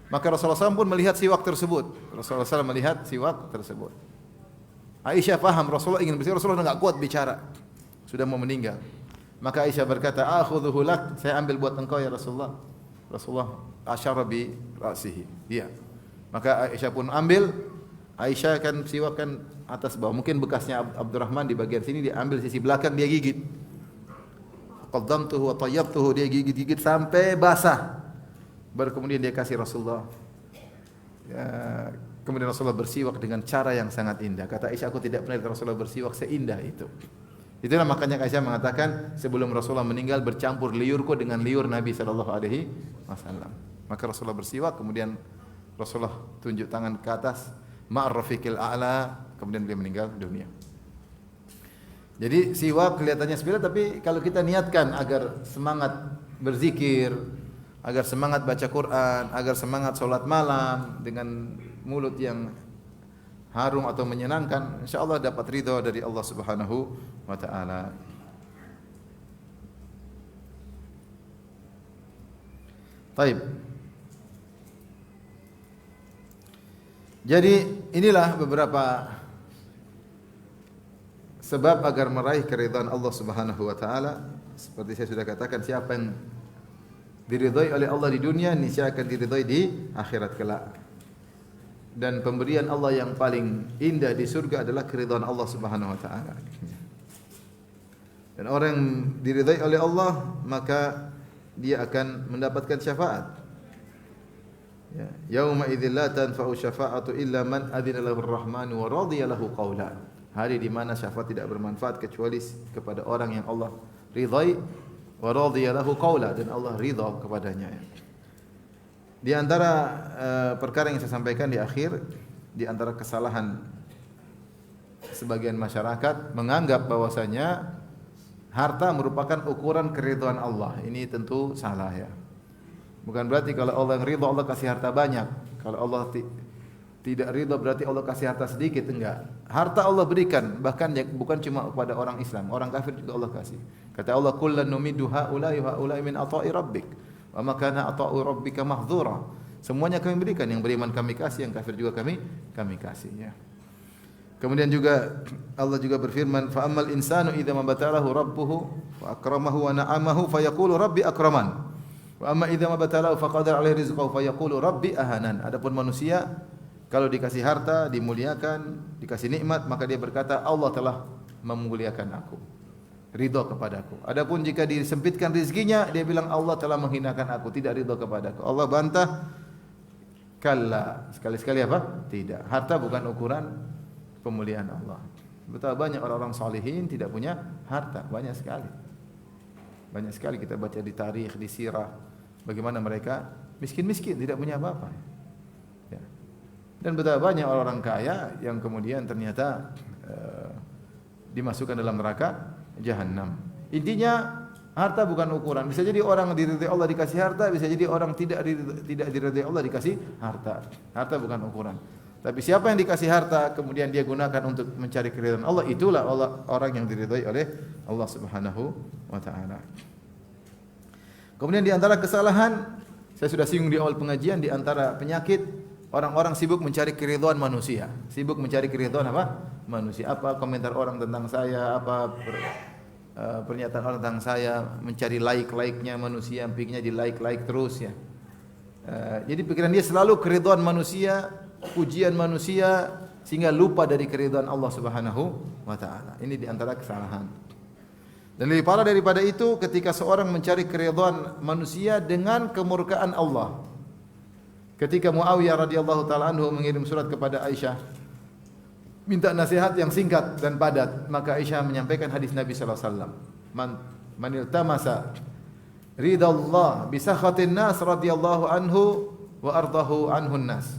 Maka Rasulullah SAW pun melihat siwak tersebut. Rasulullah SAW melihat siwak tersebut. Aisyah paham Rasulullah ingin bersiwak. Rasulullah enggak kuat bicara. Sudah mau meninggal. Maka Aisyah berkata, "Akhudhuhu lak." Saya ambil buat engkau ya Rasulullah. Rasulullah asyara bi ra'sihi. Iya. Maka Aisyah pun ambil. Aisyah kan siwak kan atas bawah. Mungkin bekasnya Abdurrahman di bagian sini, dia ambil sisi belakang, dia gigit. Qaddamtuhu wa tayyabtuhu, dia gigit-gigit sampai basah. Baru kemudian dia kasih Rasulullah. Ya, kemudian Rasulullah bersiwak dengan cara yang sangat indah. Kata Aisyah, aku tidak pernah lihat Rasulullah bersiwak seindah itu. Itulah makanya Aisyah mengatakan sebelum Rasulullah meninggal bercampur liurku dengan liur Nabi sallallahu alaihi wasallam. Maka Rasulullah bersiwak, kemudian Rasulullah tunjuk tangan ke atas, ma'ar rafiqil a'la, kemudian beliau meninggal dunia. Jadi siwak kelihatannya sepele, tapi kalau kita niatkan agar semangat berzikir, agar semangat baca Quran, agar semangat salat malam dengan mulut yang harum atau menyenangkan, insyaallah dapat ridha dari Allah Subhanahu wa taala. Baik. Jadi inilah beberapa sebab agar meraih keridhaan Allah Subhanahu wa taala. Seperti saya sudah katakan, siapa yang diridhai oleh Allah di dunia, niscaya akan diridhai di akhirat kelak. Dan pemberian Allah yang paling indah di surga adalah keridhaan Allah Subhanahu wa taala. Dan orang yang diridhai oleh Allah, maka dia akan mendapatkan syafaat. Ya, yauma idzil la tanfa'u syafa'atu illa man adzina lahu ar-rahmanu wa radiya lahu qawla. Hari di mana syafaat tidak bermanfaat kecuali kepada orang yang Allah ridhai wa radiya lahu qawla, dan Allah ridha kepadanya. Di antara perkara yang saya sampaikan di akhir, di antara kesalahan sebagian masyarakat menganggap bahwasanya harta merupakan ukuran keridhaan Allah. Ini tentu salah ya. Bukan berarti kalau Allah yang ridha Allah kasih harta banyak. Kalau Allah tidak ridha berarti Allah kasih harta sedikit, enggak. Harta Allah berikan, bahkan bukan cuma kepada orang Islam, orang kafir juga Allah kasih. Kata Allah, kullan numiddu haula'i wa haula'i min ata'i rabbik. Wa ma kana ata'u rabbika mahdzura. Semuanya kami berikan, yang beriman kami kasih, yang kafir juga kami kasih ya. Kemudian juga Allah juga berfirman, fa ammal insanu idza mabtalahu rabbuhu fa akramahu wa na'amahu fa yaqulu rabbi akraman. Wa amma idza mabtalahu fa qadara alaihi rizqahu fa yaqulu rabbi ahanan. Adapun manusia kalau dikasih harta, dimuliakan, dikasih nikmat, maka dia berkata Allah telah memuliakan aku, ridha kepadaku. Adapun jika disempitkan rezekinya, dia bilang Allah telah menghinakan aku, tidak ridha kepadaku. Allah bantah, kalla, sekali-sekali apa? Tidak. Harta bukan ukuran pemuliaan Allah. Betapa banyak orang-orang salihin tidak punya harta, banyak sekali. Banyak sekali kita baca di tarikh, di sirah, bagaimana mereka miskin-miskin, tidak punya apa-apa. Ya. Dan betapa banyak orang-orang kaya yang kemudian ternyata dimasukkan dalam neraka Jahannam. Intinya harta bukan ukuran. Bisa jadi orang diridhai Allah dikasih harta, bisa jadi orang tidak diridhai Allah dikasih harta. Harta bukan ukuran. Tapi siapa yang dikasih harta kemudian dia gunakan untuk mencari keridhaan Allah, itulah orang yang diridhai oleh Allah Subhanahu wa taala. Kemudian di antara kesalahan, saya sudah singgung di awal pengajian, di antara penyakit orang-orang sibuk mencari keridhaan manusia. Sibuk mencari keridhaan apa? Manusia. Apa komentar orang tentang saya, apa pernyataan orang tentang saya, mencari like-nya manusia, pikirnya di like terus ya. Jadi pikiran dia selalu keridhaan manusia, pujian manusia, sehingga lupa dari keridhaan Allah Subhanahu wa taala. Ini di antara kesalahan. Dan lebih parah daripada itu ketika seorang mencari keridhaan manusia dengan kemurkaan Allah. Ketika Muawiyah radhiyallahu taala anhu mengirim surat kepada Aisyah minta nasihat yang singkat dan padat, maka Aisyah menyampaikan hadis Nabi sallallahu alaihi wasallam, man iltamasa ridallah bi sakhatin nas radhiyallahu anhu wa ardahu anhun nas.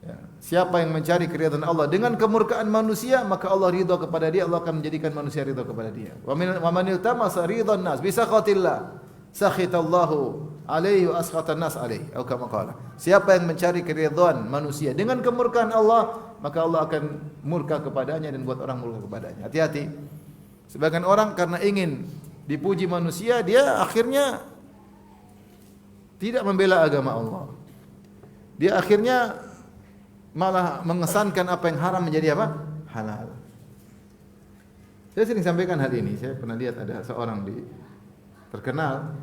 Ya. Siapa yang mencari keridhaan Allah dengan kemurkaan manusia, maka Allah ridha kepada dia, Allah akan menjadikan manusia ridha kepada dia. Wa man iltamasa ridhan nas bi sakhatillah sakhitallahu alaihi wa askhatan nas alaihi, atau kama qala. Siapa yang mencari keridhaan manusia dengan kemurkaan Allah, maka Allah akan murka kepadanya dan buat orang murka kepadanya. Hati-hati. Sebagian orang karena ingin dipuji manusia, dia akhirnya tidak membela agama Allah. Dia akhirnya malah mengesankan apa yang haram menjadi apa? Halal. Saya sering sampaikan hal ini. Saya pernah lihat ada seorang terkenal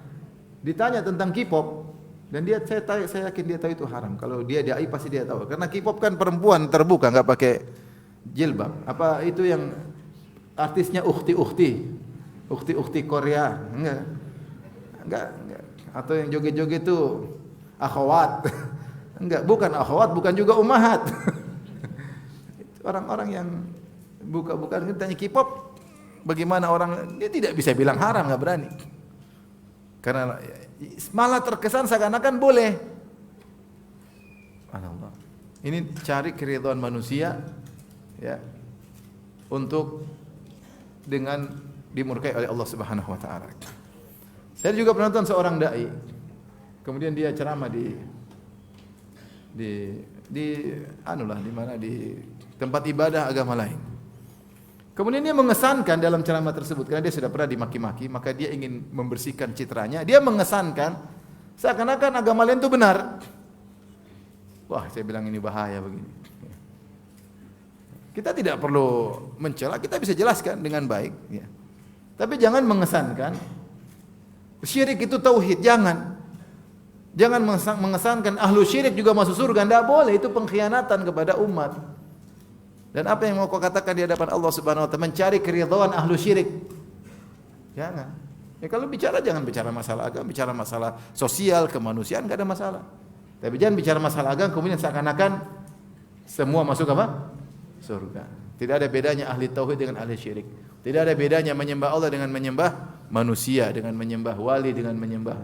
ditanya tentang K-pop dan saya yakin dia tahu itu haram. Kalau dia dai pasti dia tahu. Karena K-pop kan perempuan terbuka, enggak pakai jilbab. Apa itu yang artisnya ukhti Korea? Enggak. Atau yang joget-joget itu akhwat. Enggak, bukan akhwat, bukan juga ummahat. Orang-orang yang bukan tanya K-pop, bagaimana orang dia tidak bisa bilang haram, enggak berani. Karena malah terkesan seakan-akan boleh. Subhanallah. Ini cari keridhaan manusia ya untuk dengan dimurkai oleh Allah Subhanahu wa taala. Saya juga pernah nonton seorang dai. Kemudian dia ceramah di tempat ibadah agama lain. Kemudian dia mengesankan dalam ceramah tersebut karena dia sudah pernah dimaki-maki, maka dia ingin membersihkan citranya. Dia mengesankan seakan-akan agama lain itu benar. Wah, saya bilang ini bahaya begini. Kita tidak perlu mencela, kita bisa jelaskan dengan baik. Ya. Tapi jangan mengesankan syirik itu tauhid, jangan. Jangan mengesankan ahlu syirik juga masuk surga, tidak boleh, itu pengkhianatan kepada umat. Dan apa yang mau kau katakan di hadapan Allah Subhanahu wa taala, mencari keridhaan ahlu syirik. Jangan. Ya kalau bicara jangan bicara masalah agama, bicara masalah sosial, kemanusiaan enggak ada masalah. Tapi jangan bicara masalah agama kemudian seakan-akan semua masuk apa? Surga. Tidak ada bedanya ahli tauhid dengan ahli syirik. Tidak ada bedanya menyembah Allah dengan menyembah manusia, dengan menyembah wali, dengan menyembah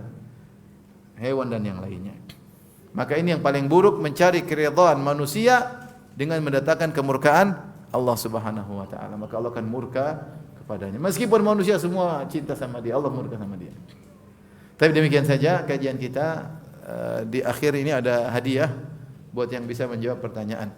hewan dan yang lainnya. Maka ini yang paling buruk, mencari keridhaan manusia dengan mendatangkan kemurkaan Allah Subhanahu wa taala. Maka Allah akan murka kepadanya. Meskipun manusia semua cinta sama dia, Allah murka sama dia. Tapi demikian saja kajian kita. Di akhir ini ada hadiah buat yang bisa menjawab pertanyaan.